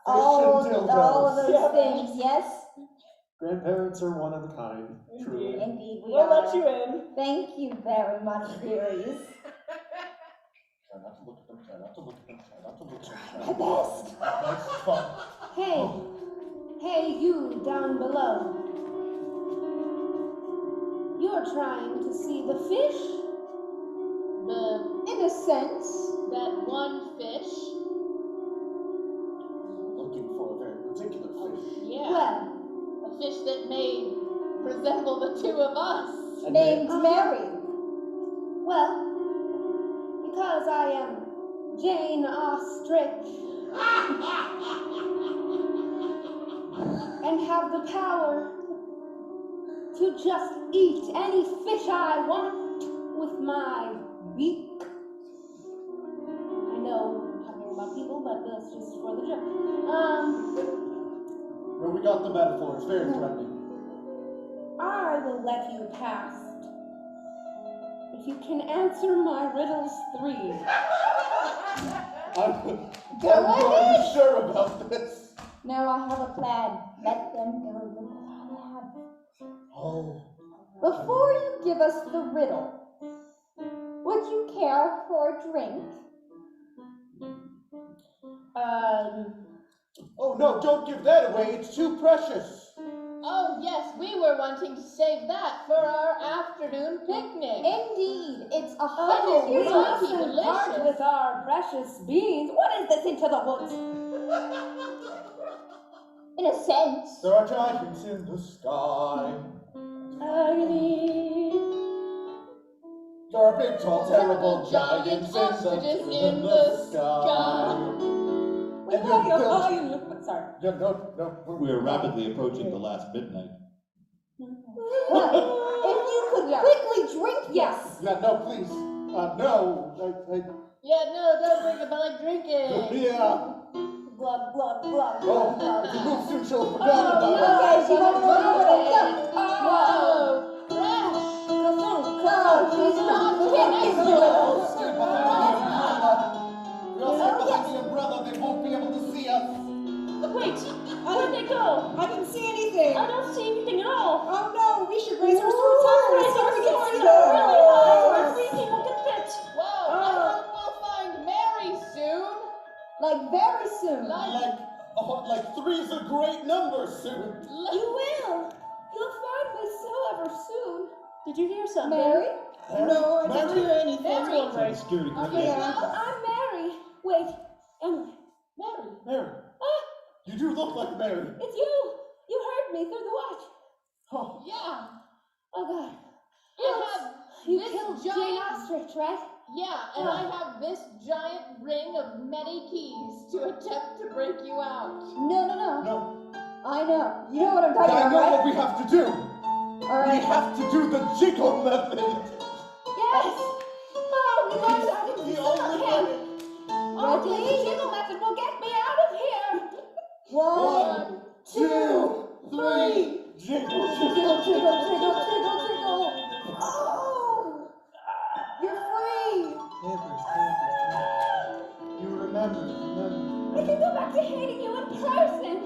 all dildos. of those Yeah. things, yes? Grandparents are one of a kind, truly. Indeed, we We'll are. let you in. Thank you very much, dearies. Try not to look at them, try not to look at them, try not to look at them. My best. It's fun. Hey, you down below. You're trying to see the fish? In a sense. That one fish. Looking for a very particular fish. Yeah. Well, A fish that may resemble the two of us. Named Mary. well, because I am Jane Ostrich and have the power to just eat any fish I want with my beak. I know I'm talking about people, but that's just for the joke. No, we got the metaphor. It's very threatening. I will let you past if you can answer my riddles 3. I'm Go not ahead. sure about this. No, I have a plan. Let them go with what I have. Oh. Before you give us the riddle, would you care for a drink? Oh no, don't give that away. It's too precious. Oh yes, we were wanting to save that for our afternoon picnic. Indeed, it's a Oh, hundred we years might be mustn't part delicious. with our precious beans. What is this into the woods? in a sense. There are giants in the sky. There are big, tall, terrible giants in the sky. And Sorry. Yeah, no. We are rapidly approaching the last midnight. Well, if you could quickly drink Yes. Yeah, no, please. No. Yeah, no, don't drink it, but like drinking. Yeah. Glug, glug, glug, glug, Oh, glug. if you move soon, she'll have forgotten Oh, about Okay, she won't remember it. Whoa, crash! No, she's not getting riddles. We all sit behind the umbrella, they won't be able to see us. Wait, where'd they go? I didn't see anything. I don't see anything at all. Oh no, we should raise our swords higher Raise so our we can swords see up them. really high where 3 people can fit. Whoa, I hope we'll find Mary soon. Like very soon. Like three's a great number soon. You will. You'll find me so ever soon. Did you hear something? Mary? No, I didn't hear anything. Mary. Sorry, security Are quickly. you Yeah. close? I'm Mary. Wait, Emily. Mary. Mary, Ah, you do look like Mary. it's you. You heard me through the watch. Oh, Yeah. Oh God. You have You this killed Jane giant. Ostrich, right? Yeah, and I have this giant ring of many keys to attempt to break you out. No. no. I know. You know what I'm talking I about, know right? what we have to do. All We right. have to do the jiggle method. Yes. Oh, we learned that in The summer only camp. way. Only the jiggle method will get me out of here. 1, 2, 3. Jiggle, Jiggle, jiggle, jiggle, jiggle, jiggle. Oh! You're free. You remember. I can go back to hating you in person.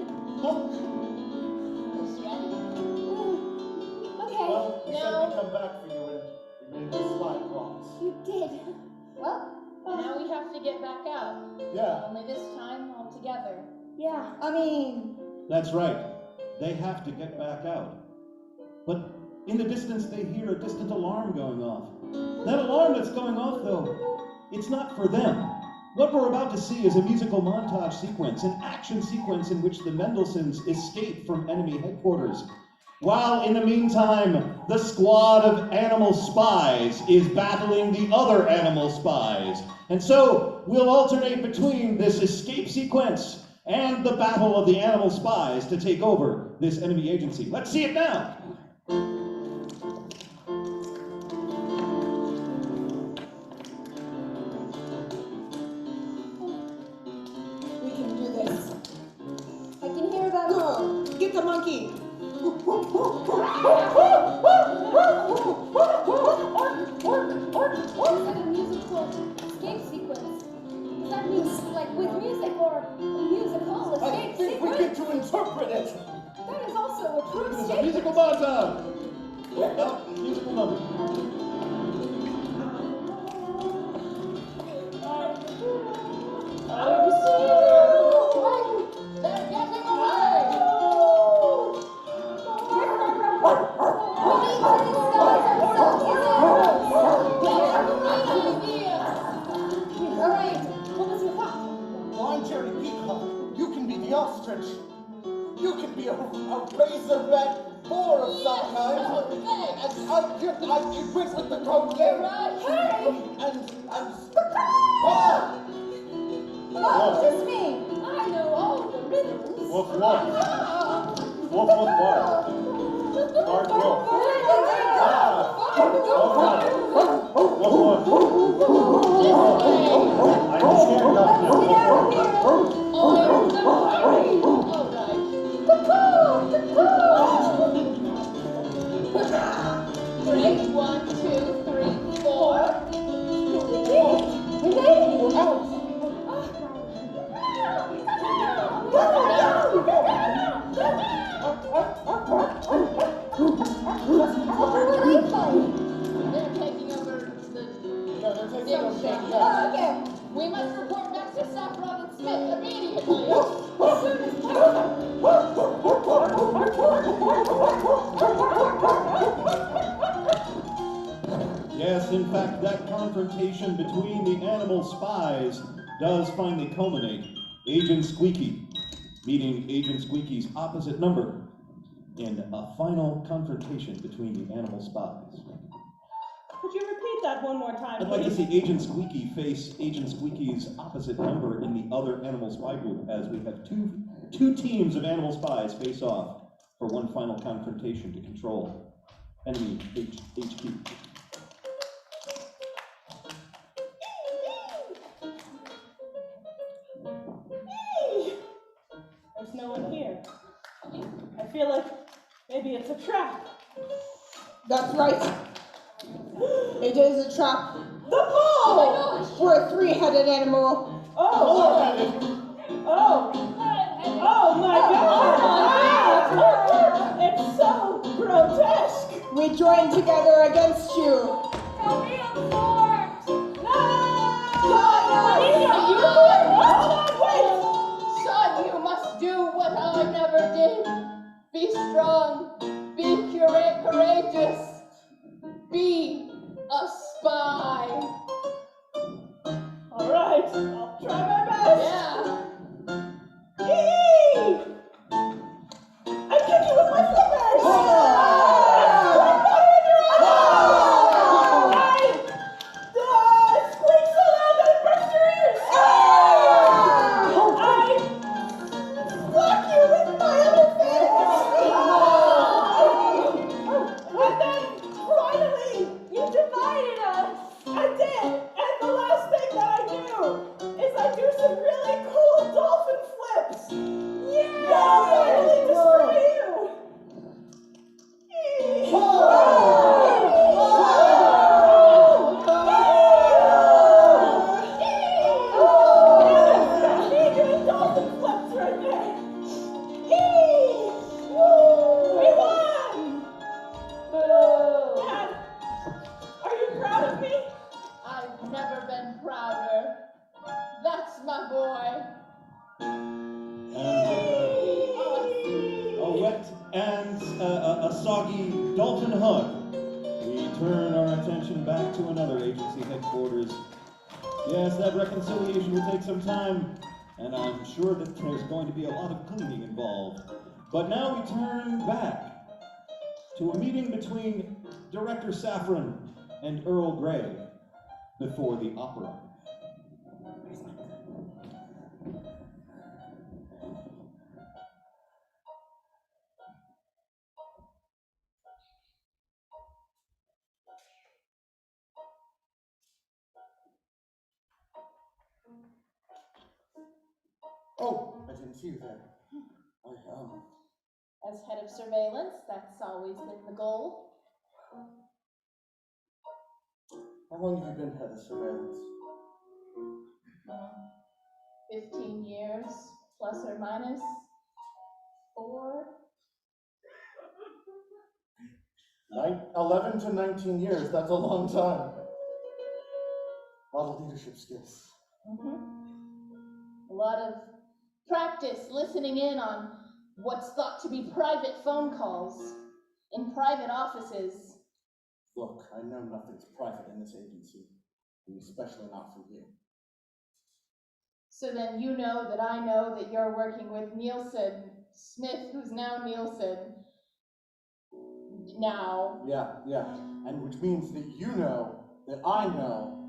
Okay. Well, we said No. we'd come back for you and we made the spy promise. You did. Well, now we have to get back out. Yeah. Only this time all together. Yeah. I mean, That's right. They have to get back out. But in the distance, they hear a distant alarm going off. That alarm that's going off, though, it's not for them. What we're about to see is a musical montage sequence, an action sequence in which the Mendelssohns escape from enemy headquarters. While in the meantime, the squad of animal spies is battling the other animal spies. And so we'll alternate between this escape sequence and the battle of the animal spies to take over this enemy agency. Let's see it now. We can do this. I can hear them. Go. Get the monkey. Is it a musical escape sequence? Does that mean like with music or a musical escape interpret it. That is also a true It is a statement. musical montage. No, musical number. They're getting away! Alright, what was your thought? Well, I'm Jerry Peacock. You can be the ostrich. You can be a razorback boar of some kind. And it went with the coat there. Hey! Ah! Just me. I know all the rhythms. Wolf, wolf. Wolf, wolf, bark. Bark, wolf. Ah. Wolf, wolf. Wolf, wolf. I'm scared of you. Great, 1, 2, 3, 4. We made it. They're taking over the Yeah. Okay. We must report back to Saffron and Smith immediately. Yes, in fact, that confrontation between the animal spies does finally culminate. Agent Squeaky meeting Agent Squeaky's opposite number in a final confrontation between the animal spies. Could you repeat that one more time, I'd like to please? see Agent Squeaky face Agent Squeaky's opposite number in the other animal spy group, as we have two teams of animal spies face off for one final confrontation to control enemy HQ. There's no one here. I feel like maybe it's a trap. That's right. It is a trap. The pole! Oh my gosh! We're a three-headed animal. Oh! Oh! Oh my God! It's so grotesque! We join together against you. Help me absorb. Son, you must do what I never did. Be strong. Be courageous. Be a spy. All right, I'll try my best. Yeah. Eee! I kick you with my flippers! Squeak so loud that it bursts your ears! I block you with my other fist! And then, finally, you divided us! I did! And the last thing that I do is I do some really cool dolphin flips! Yeah! That'll finally destroy you! Me doing dolphin flips right there! We won! Dad, are you proud of me? I've never been prouder. That's my boy. And a wet and a soggy dolphin hug. We turn our attention back to another agency headquarters. Yes, that reconciliation will take some time, and I'm sure that there's going to be a lot of cleaning involved. But now we turn back to a meeting between Director Saffron and Earl Grey before the opera. Oh, I didn't see you there. As head of surveillance, that's always been the goal. How long have you been head of surveillance? 15 years, plus or minus. 4. 11 to 19 years, that's a long time. A lot of leadership skills. A lot of practice listening in on what's thought to be private phone calls in private offices. Look, I know nothing's private in this agency, and especially not for you. So then you know that you're working with Nielsen Smith, who's now Nielsen. Now. Yeah. And which means that you know that I know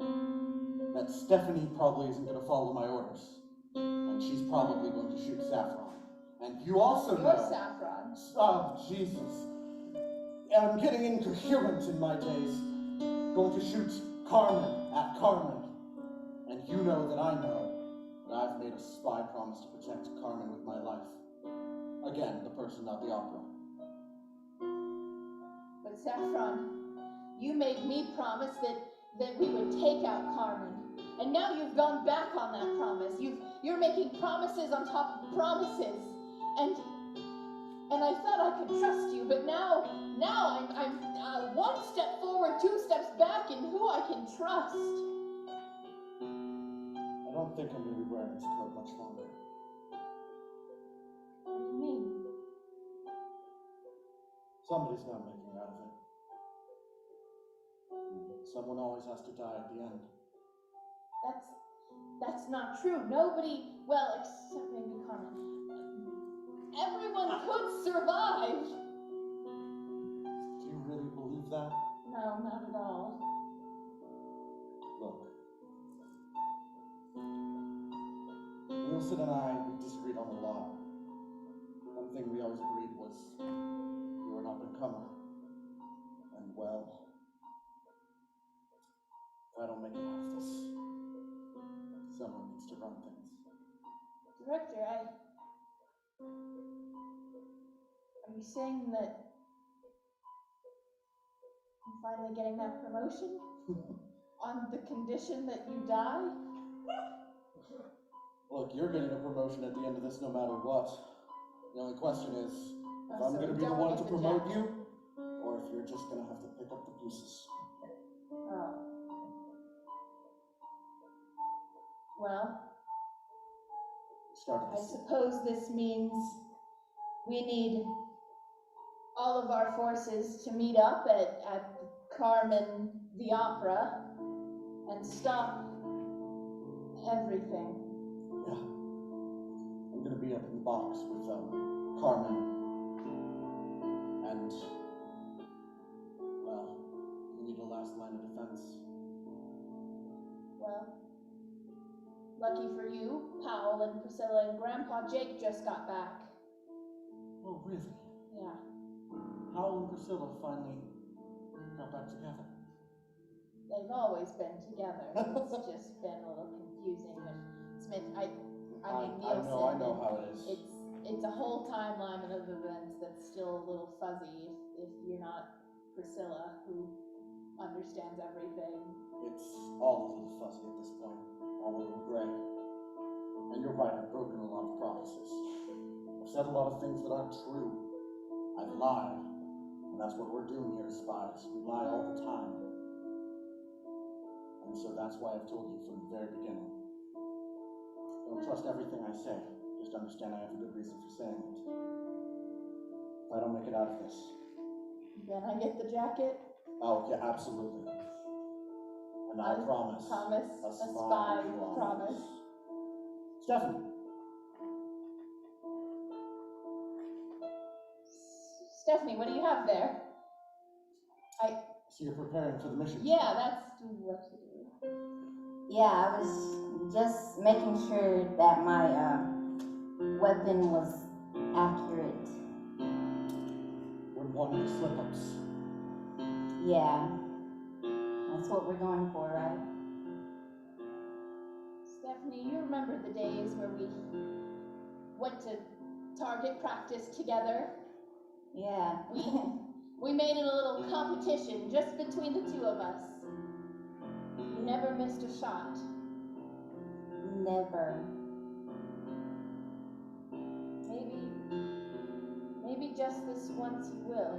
that Stephanie probably isn't going to follow my orders. And she's probably going to shoot Saffron. And you also You're know... Saffron. Oh, Jesus. I'm getting incoherent in my days. Going to shoot Carmen at Carmen. And you know that I know that I've made a spy promise to protect Carmen with my life. Again, the person, not the opera. But Saffron, you made me promise that we would take out Carmen. And now you've gone back on that promise. You're making promises on top of promises. And I thought I could trust you, but now I'm one step forward, 2 steps back in who I can trust. I don't think I'm going to be wearing this coat much longer. What do you mean? Somebody's not making out of it. Someone always has to die at the end. That's not true. Nobody, well, except maybe Carmen. Everyone could survive. Do you really believe that? No, not at all. Look. Nielsen and I, we disagreed on a lot. One thing we always agreed was you were an up-and-comer. And well, if I don't make it out of this, someone needs to run things. Director, are you saying that I'm finally getting that promotion? On the condition that you die? Look, you're getting a promotion at the end of this no matter what. The only question is, if I'm so going to be the don't one get to the promote jacket. you, or if you're just going to have to pick up the pieces. Oh. Well, Started I this. suppose this means we need all of our forces to meet up at Carmen the Opera and stop everything. Yeah. I'm going to be up in the box with Carmen. And, well, we need a last line of defense. Well, lucky for you, Powell and Priscilla and Grandpa Jake just got back. Oh, really? Yeah. Powell and Priscilla finally got back together. They've always been together. It's just been a little confusing, but Smith, I mean Nielsen. I know how it is. It's a whole timeline of events that's still a little fuzzy if you're not Priscilla, who understands everything. It's all a little fuzzy at this point. All a little gray. And you're right, I've broken a lot of promises. I've said a lot of things that aren't true. I've lied. And that's what we're doing here as spies. We lie all the time. And so that's why I've told you from the very beginning. Don't trust everything I say. Just understand I have a good reason for saying it. If I don't make it out of this. Then I get the jacket. Oh, yeah, absolutely. And I promise. A spy promise. Stephanie. Stephanie, what do you have there? So you're preparing for the mission? Yeah, that's what to do. Yeah, I was just making sure that my weapon was accurate. Wouldn't want any slip-ups. Yeah, that's what we're going for, right? Stephanie, you remember the days where we went to target practice together? Yeah. We made it a little competition just between the two of us. You never missed a shot. Never. once you will.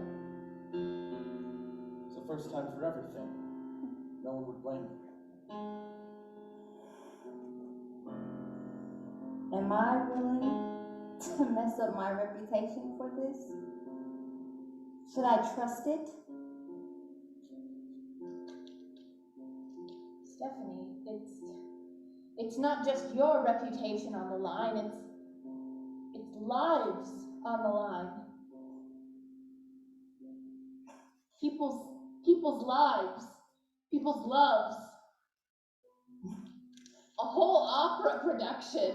It's the first time for everything. No one would blame me. Am I willing to mess up my reputation for this? Should I trust it? Stephanie, it's not just your reputation on the line, it's lives on the line. People's lives, people's loves. A whole opera production.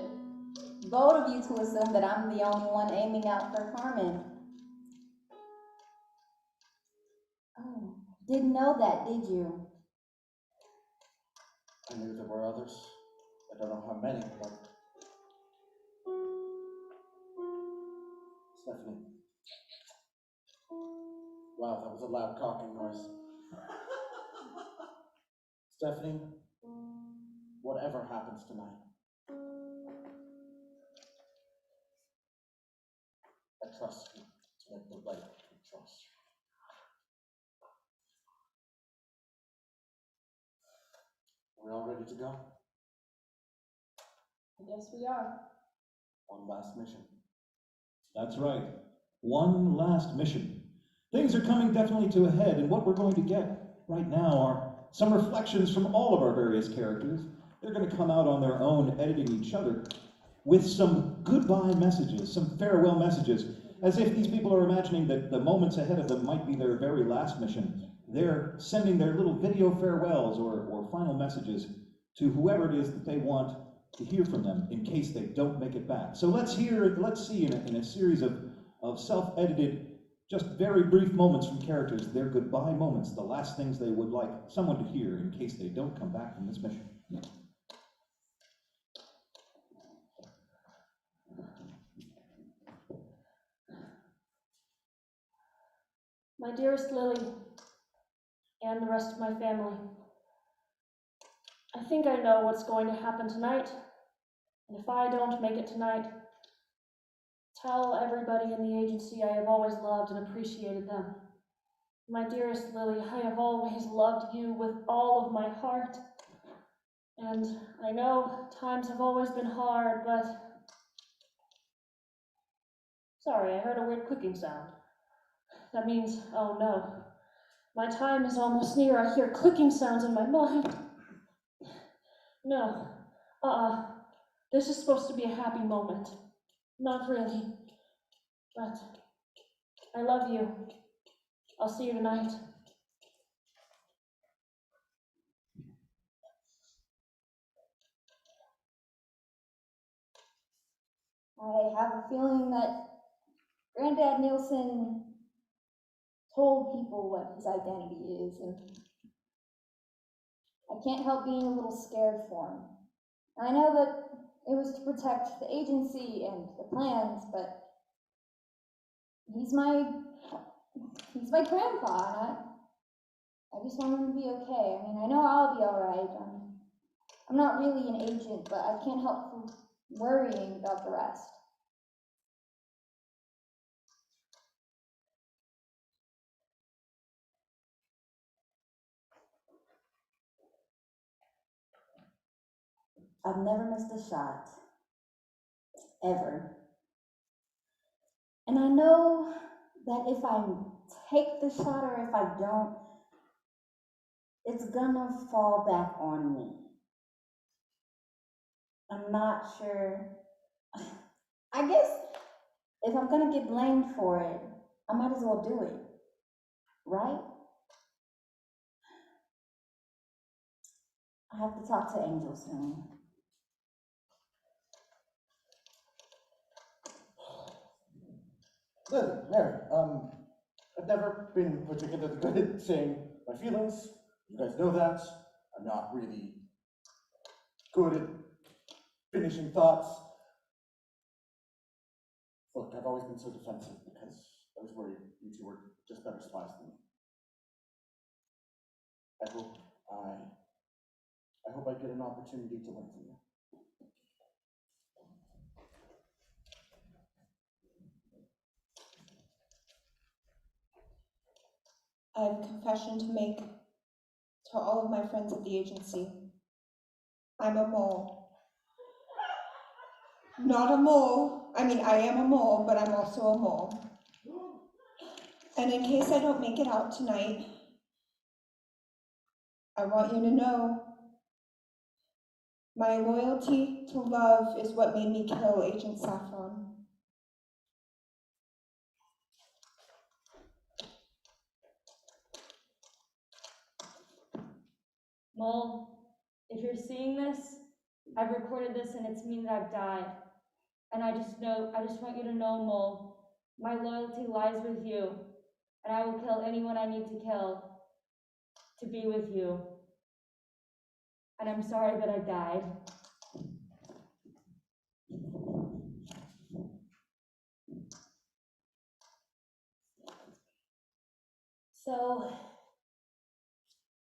Bold of you to assume that I'm the only one aiming out for Carmen. Oh, didn't know that, did you? I knew there were others. I don't know how many, but... Stephanie. Wow, that was a loud cocking noise. Stephanie, whatever happens tonight, I trust you to make the right choice. We're all ready to go? I guess we are. One last mission. That's right. One last mission. Things are coming definitely to a head, and what we're going to get right now are some reflections from all of our various characters. They're going to come out on their own, editing each other, with some goodbye messages, some farewell messages, as if these people are imagining that the moments ahead of them might be their very last mission. They're sending their little video farewells or final messages to whoever it is that they want to hear from them in case they don't make it back. So let's see in a series of self-edited, just very brief moments from characters, their goodbye moments, the last things they would like someone to hear in case they don't come back from this mission. My dearest Lily, and the rest of my family, I think I know what's going to happen tonight, and if I don't make it tonight, tell everybody in the agency I have always loved and appreciated them. My dearest Lily, I have always loved you with all of my heart, and I know times have always been hard, but... Sorry, I heard a weird clicking sound. That means, oh no, my time is almost near. I hear clicking sounds in my mind. No, this is supposed to be a happy moment. Not really, but I love you. I'll see you tonight. I have a feeling that Granddad Nielsen told people what his identity is, and I can't help being a little scared for him. I know that it was to protect the agency and the plans, but he's my grandpa, and I just want him to be okay. I mean, I know I'll be all right. I'm not really an agent, but I can't help from worrying about the rest. I've never missed a shot, ever. And I know that if I take the shot or if I don't, it's gonna fall back on me. I'm not sure. I guess if I'm gonna get blamed for it, I might as well do it, right? I have to talk to Angel soon. Lily, Mary, I've never been particularly good at saying my feelings. You guys know that. I'm not really good at finishing thoughts. Look, I've always been so defensive because I was worried you two were just better spies than me. I hope I get an opportunity to learn from you. I have a confession to make to all of my friends at the agency. I'm a mole. Not a mole. I mean, I am a mole, but I'm also a mole. And in case I don't make it out tonight, I want you to know my loyalty to love is what made me kill Agent Saffron. Mole, if you're seeing this, I've recorded this and it means I've died. And I just want you to know, Mole, my loyalty lies with you, and I will kill anyone I need to kill to be with you. And I'm sorry that I died. So,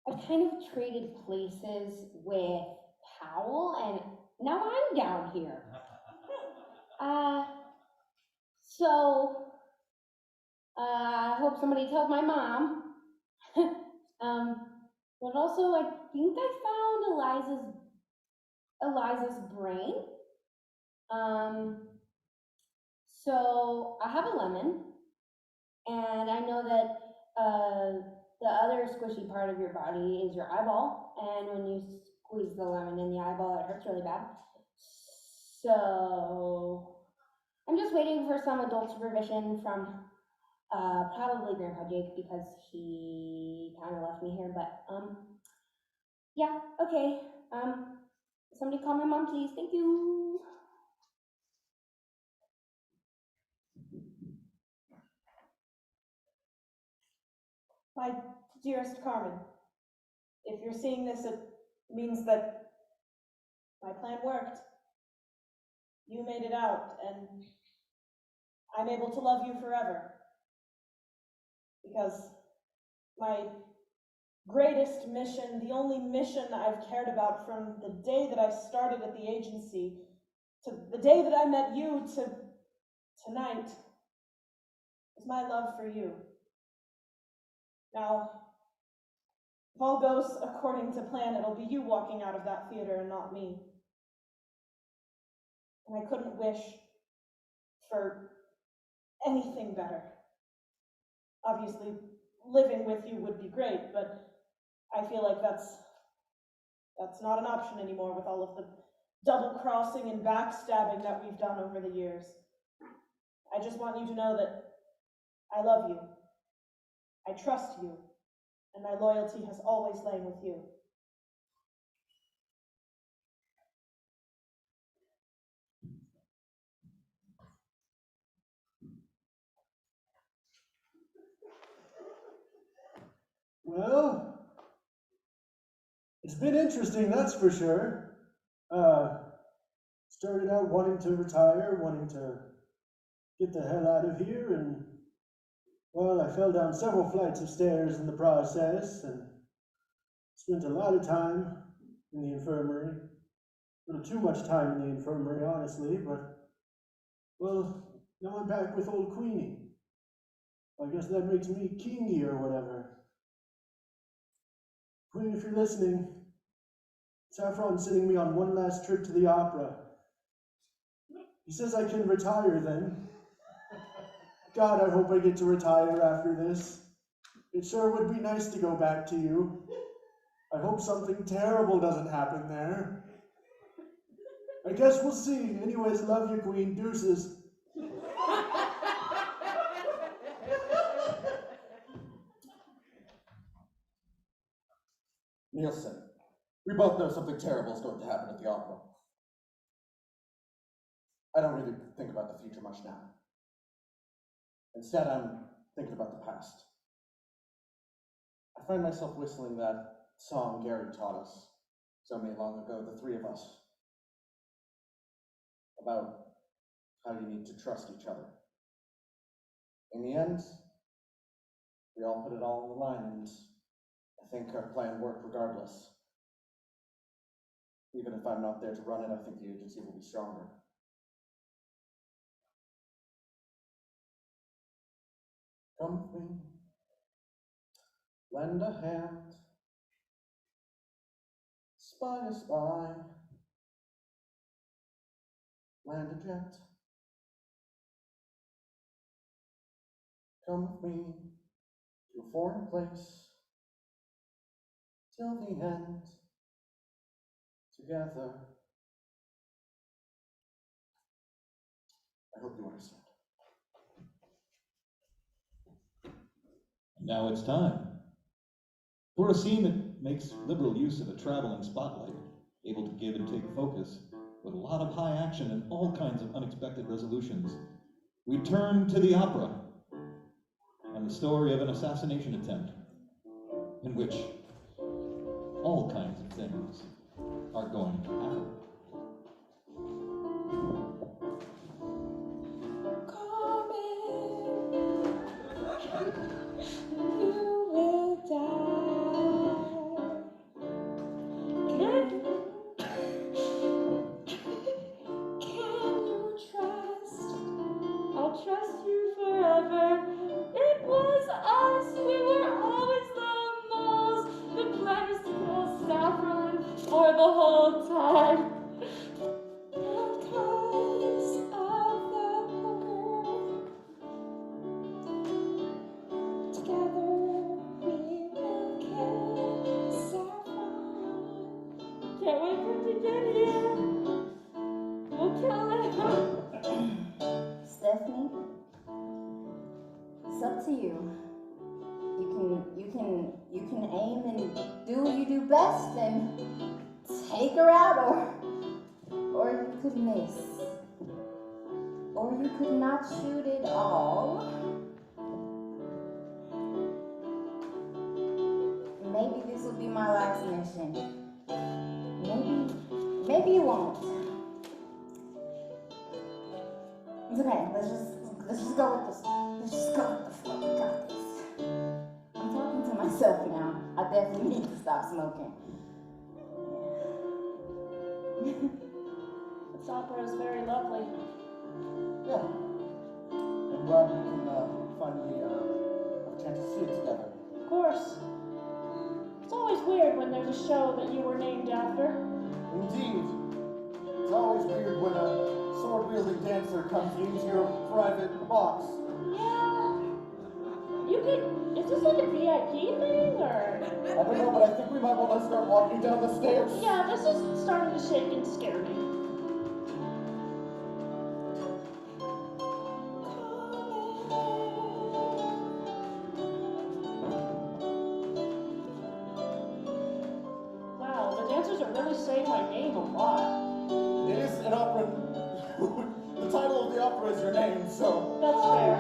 I kind of traded places with Powell, and now I'm down here. I hope somebody tells my mom. But also, I think I found Eliza's brain. So I have a lemon, and I know that the other squishy part of your body is your eyeball, and when you squeeze the lemon in the eyeball, it hurts really bad. So I'm just waiting for some adult supervision from probably Grandpa Jake, because he kind of left me here, but yeah, okay. Somebody call my mom, please. Thank you. My dearest Carmen, if you're seeing this, it means that my plan worked. You made it out, and I'm able to love you forever. Because my greatest mission, the only mission I've cared about from the day that I started at the agency, to the day that I met you, to tonight, is my love for you. Now, if all goes according to plan, it'll be you walking out of that theater and not me. And I couldn't wish for anything better. Obviously, living with you would be great, but I feel like that's not an option anymore with all of the double-crossing and backstabbing that we've done over the years. I just want you to know that I love you, I trust you, and my loyalty has always lain with you. Well, it's been interesting, that's for sure. Started out wanting to retire, wanting to get the hell out of here, and, well, I fell down several flights of stairs in the process, and spent a lot of time in the infirmary. A little too much time in the infirmary, honestly, but, well, now I'm back with old Queenie. I guess that makes me kingy or whatever. Queen, if you're listening, Saffron's sending me on one last trip to the opera. He says I can retire then. God, I hope I get to retire after this. It sure would be nice to go back to you. I hope something terrible doesn't happen there. I guess we'll see. Anyways, love you, Queen. Deuces. Nielsen, we both know something terrible is going to happen at the opera. I don't really think about the future much now. Instead, I'm thinking about the past. I find myself whistling that song Gary taught us so many long ago, the three of us, about how you need to trust each other. In the end, we all put it all on the line, and I think our plan worked regardless. Even if I'm not there to run it, I think the agency will be stronger. Come with me Lend a hand. Spy a spy. Land a jet. Come with me to a foreign place. Till the end. Together. I hope you understand. Now it's time for a scene that makes liberal use of a traveling spotlight, able to give and take focus, with a lot of high action and all kinds of unexpected resolutions. We turn to the opera and the story of an assassination attempt in which all kinds of things are going to happen. I'll trust you forever. It was us. We were always the moles. The plan is to kill Saffron for the whole time. Because of the poker. Together we will kill Saffron. Can't wait for him to get here. We'll kill him. Stephanie, it's up to you. You can aim and do what you do best and take her out, or you could miss. Or you could not shoot at all. Maybe this will be my last mission. Maybe you won't. It's okay. Let's just go with this. Let's just go with the flow. We got this. I'm talking to myself now. I definitely need to stop smoking. Yeah. This opera is very lovely. Yeah. I'm glad we can finally have a chance to see it together. Of course. It's always weird when there's a show that you were named after. Indeed. It's always weird when a sword-wielding dancer comes into your private box. Yeah. You could. Is this like a VIP thing or? I don't know, but I think we might want to start walking down the stairs. Yeah, this is starting to shake and scare me. Wow, the dancers are really saying my name a lot. It is an opera. The title of the opera is your name, so. That's fair.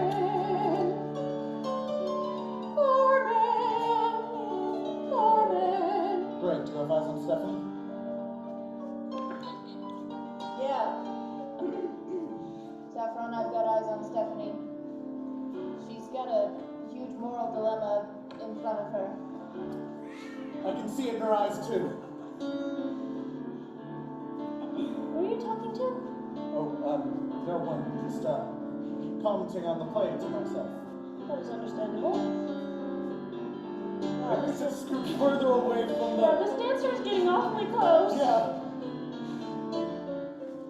Great, do you have eyes on Stephanie? Yeah. Saffron, I've got eyes on Stephanie. She's got a huge moral dilemma in front of her. I can see it in her eyes, too. Who are you talking to? Oh, no one. Just, commenting on the play to myself. That is understandable. Wow, Maybe just scoot further away from yeah, the... this dancer is getting awfully close. Yeah.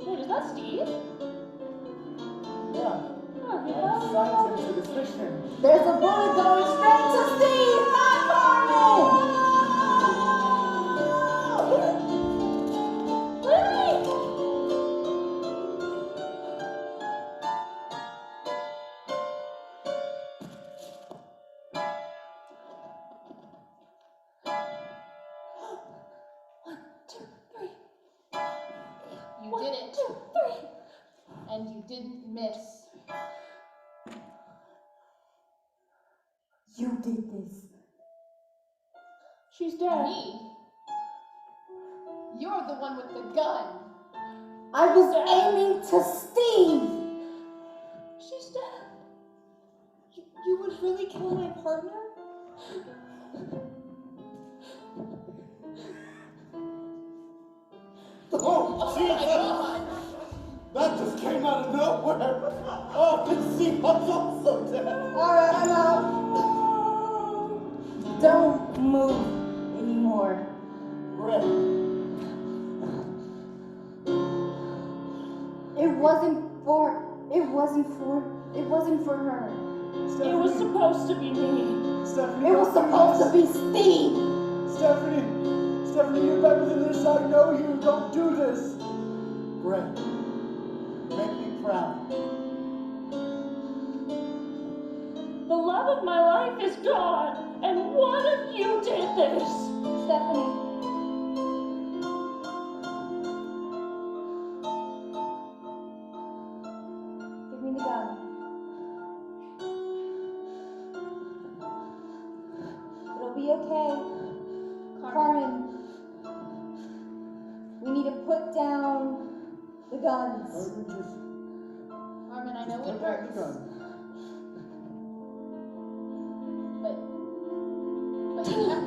Wait, is that Steve? Yeah. Huh, he I was. assigned him to this mission. There's a bullet going straight to Steve, not Carmen! You did it. And you didn't miss. You did this. She's dead. Me? You're the one with the gun. I was aiming to Steve. She's dead. You would really kill my partner? Oh, my God. That just came out of nowhere! Oh, this scene was also dead! Alright, I'm out. Don't move anymore. Brett, It wasn't for her. It was supposed to be me. Stephanie, It was don't do supposed to this. be Steve. Stephanie, you're better than this. I know you. Don't do this. Brett, make me proud. The love of my life is gone, and one of you did this. Stephanie. Give me the gun. It'll be okay. Carmen. We need to put down the guns. Carmen, I know it Put back hurts, the gun. but you have.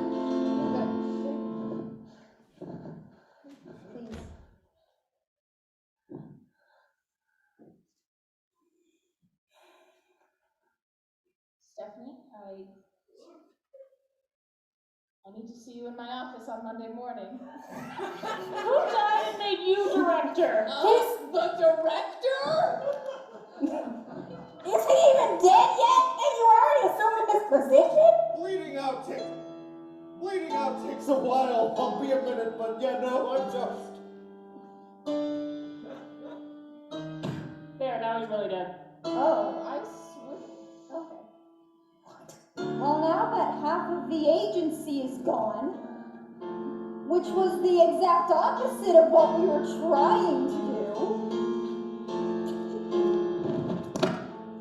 Please. Stephanie, I need to see you in my office on Monday morning. Who died and made you director? The director? Is he even dead yet? And you already assuming his position? Bleeding out takes a while. I'll be a minute, but yeah, no, I'm just. There, now he's really dead. Oh. I swear. Okay. Well, now that half of the agency is gone, which was the exact opposite of what we were trying to do.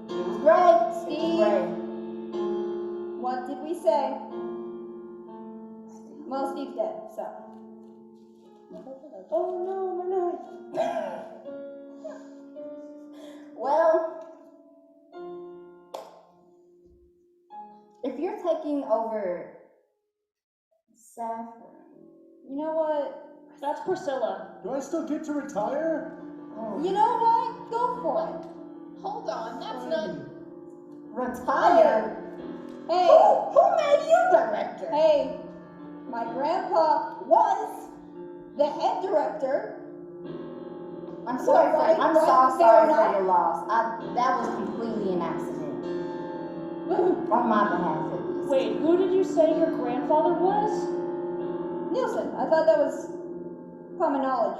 It was great. Steve. Great. What did we say? Well, Steve's dead, so. Oh no, my knife. Well, if you're taking over Saffron, You know what? That's Priscilla. Do I still get to retire? You know what? Go for it. Hold on, that's not. retire? Hey, Who made you director? hey, my grandpa was the head director. I'm sorry, Right, I'm right, sorry fair for enough. your loss. That was completely an accident. On my behalf, at least. Wait, who did you say your grandfather was? Nielsen, I thought that was common knowledge.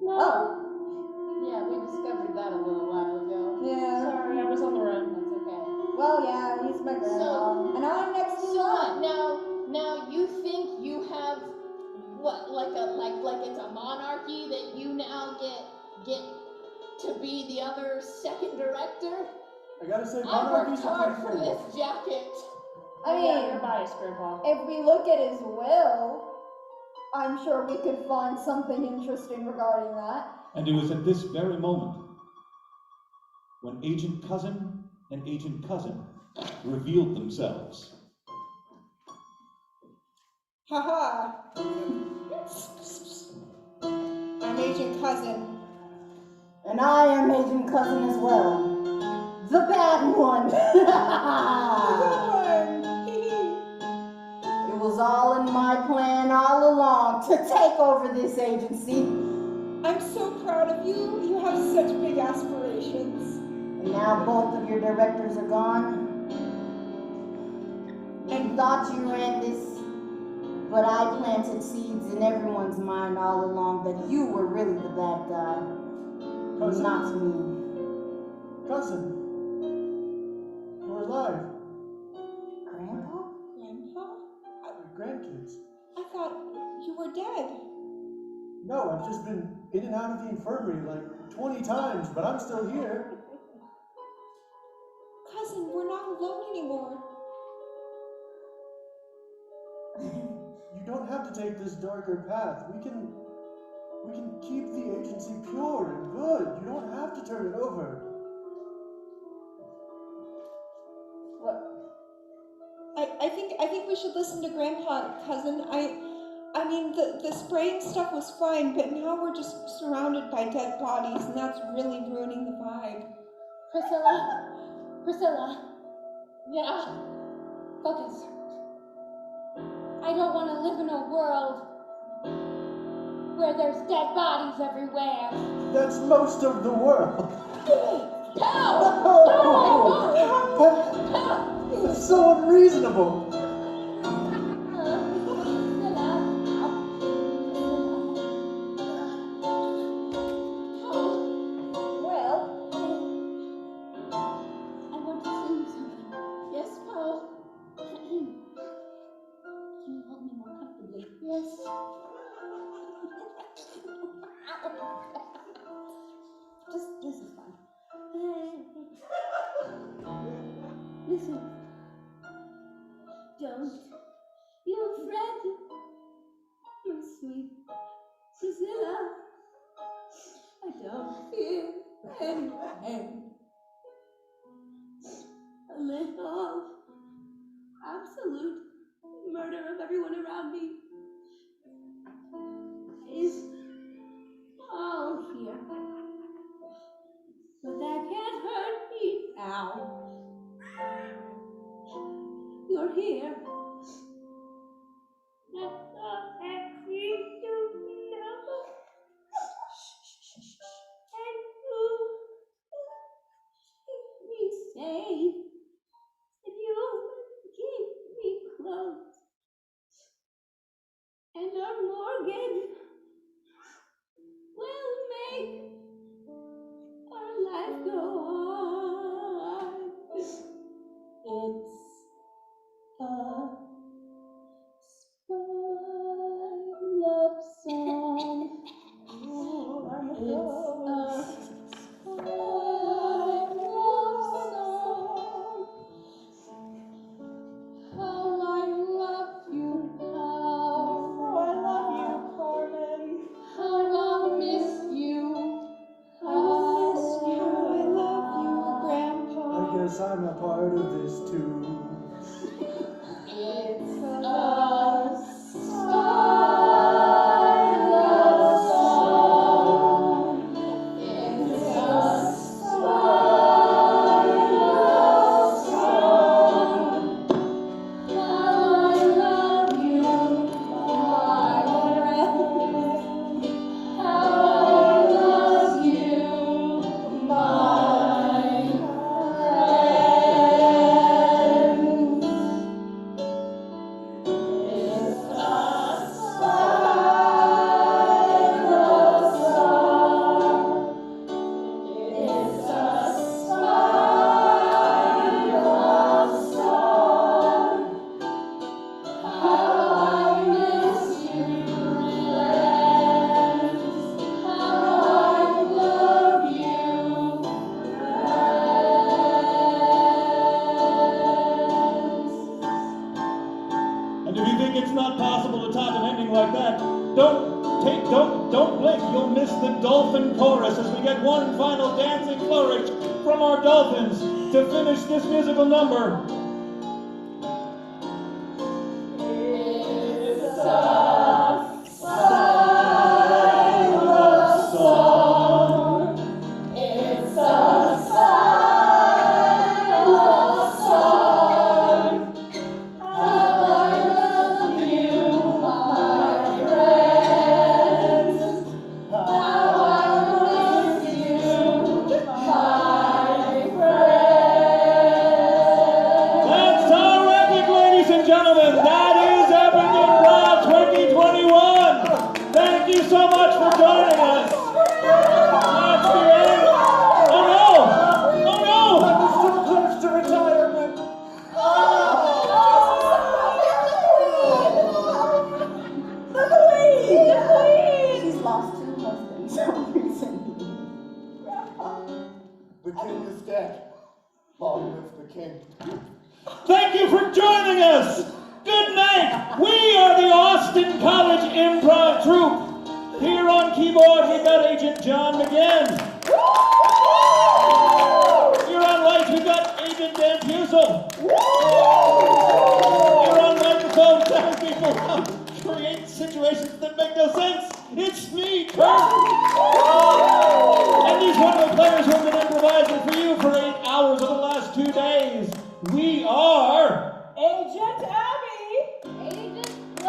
No. Oh, Yeah, we discovered that a little while ago. yeah. Sorry, I was on the road. That's okay. Well, yeah, he's my grandpa. And I'm next in So line. what? Now you think you have what, like it's a monarchy that you now get to be the other second director? I gotta say, I worked monarchies are hard pretty for cool. this jacket. I mean, Yeah, you're biased, Grandpa. if we look at his will, I'm sure we could find something interesting regarding that. And it was at this very moment when Agent Cousin and Agent Cousin revealed themselves. Haha. I'm Agent Cousin. And I am Agent Cousin as well. The bad one. It was all in my plan all along to take over this agency. I'm so proud of you. You have such big aspirations. And now both of your directors are gone. You thought you ran this, but I planted seeds in everyone's mind all along that you were really the bad guy. Cousin? Not me. Cousin, you're alive. Grandpa? Grandpa? Your grandkids. I thought you were dead. No, I've just been in and out of the infirmary like 20 times, but I'm still here. Cousin, we're not alone anymore. You don't have to take this darker path. We can keep the agency pure and good. You don't have to turn it over. I think we should listen to Grandpa, Cousin. I mean, the spraying stuff was fine, but now we're just surrounded by dead bodies, and that's really ruining the vibe. Priscilla. Yeah. Focus. I don't want to live in a world where there's dead bodies everywhere. That's most of the world. That's so unreasonable. I want to tell you something. Yes, Paul. Can you hold me more comfortably? Yes. This is fun. Listen. Don't you fret, my sweet Priscilla. I don't fear any pain. A little absolute murder of everyone around me is all here. But that can't hurt me now. You're here. That's all I need to know. And you keep me safe. And you keep me close. And our mortgage will make our life go on. It's a love song. It's a love song. How I love you, Pal. Oh, I love you, Carmen. How I'll miss you. I will miss you. How I love you, Grandpa. I guess I'm a part of this too. It's a spy love song. It's a spy love song. How I love you, my friend. How I love you, my friend. It's a spy love song. It's a spy love song. How I miss you, friends. How I love you, friends. And if you think it's not possible to top an ending like that, don't blink. You'll miss the dolphin chorus as we get one final dancing flourish from our dolphins to finish this musical number. It's a spy love song. It's a spy love song. How I love you, my friends. How I miss you, my friends. That's terrific, ladies and gentlemen. That is Epic Improv 2021. Thank you so much for joining us. That's the end. Oh no! Oh no! I was so close to retirement. She's lost two husbands so recently. The king is dead. Long live the king. Thank you for joining us. Good night. We are the Austin College Improv Troupe. Here on keyboard, we've got Agent John McGinn. Here on lights, we've got Agent Dan Fusel. Here on microphone, telling people how to create situations that make no sense. It's me, Kurt. And these wonderful players who have been improvising for you for 8 hours of the last 2 days. We are Agent Abby. Agent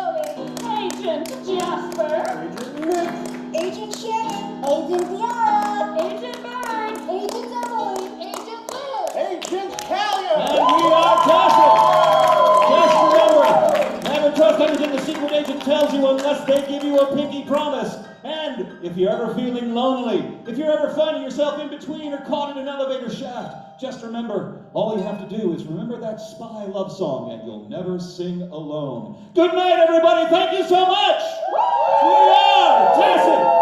you unless they give you a pinky promise. And if you're ever feeling lonely, if you're ever finding yourself in between or caught in an elevator shaft, just remember, all you have to do is remember that spy love song and you'll never sing alone. Good night, everybody. Thank you so much. We are Tacit.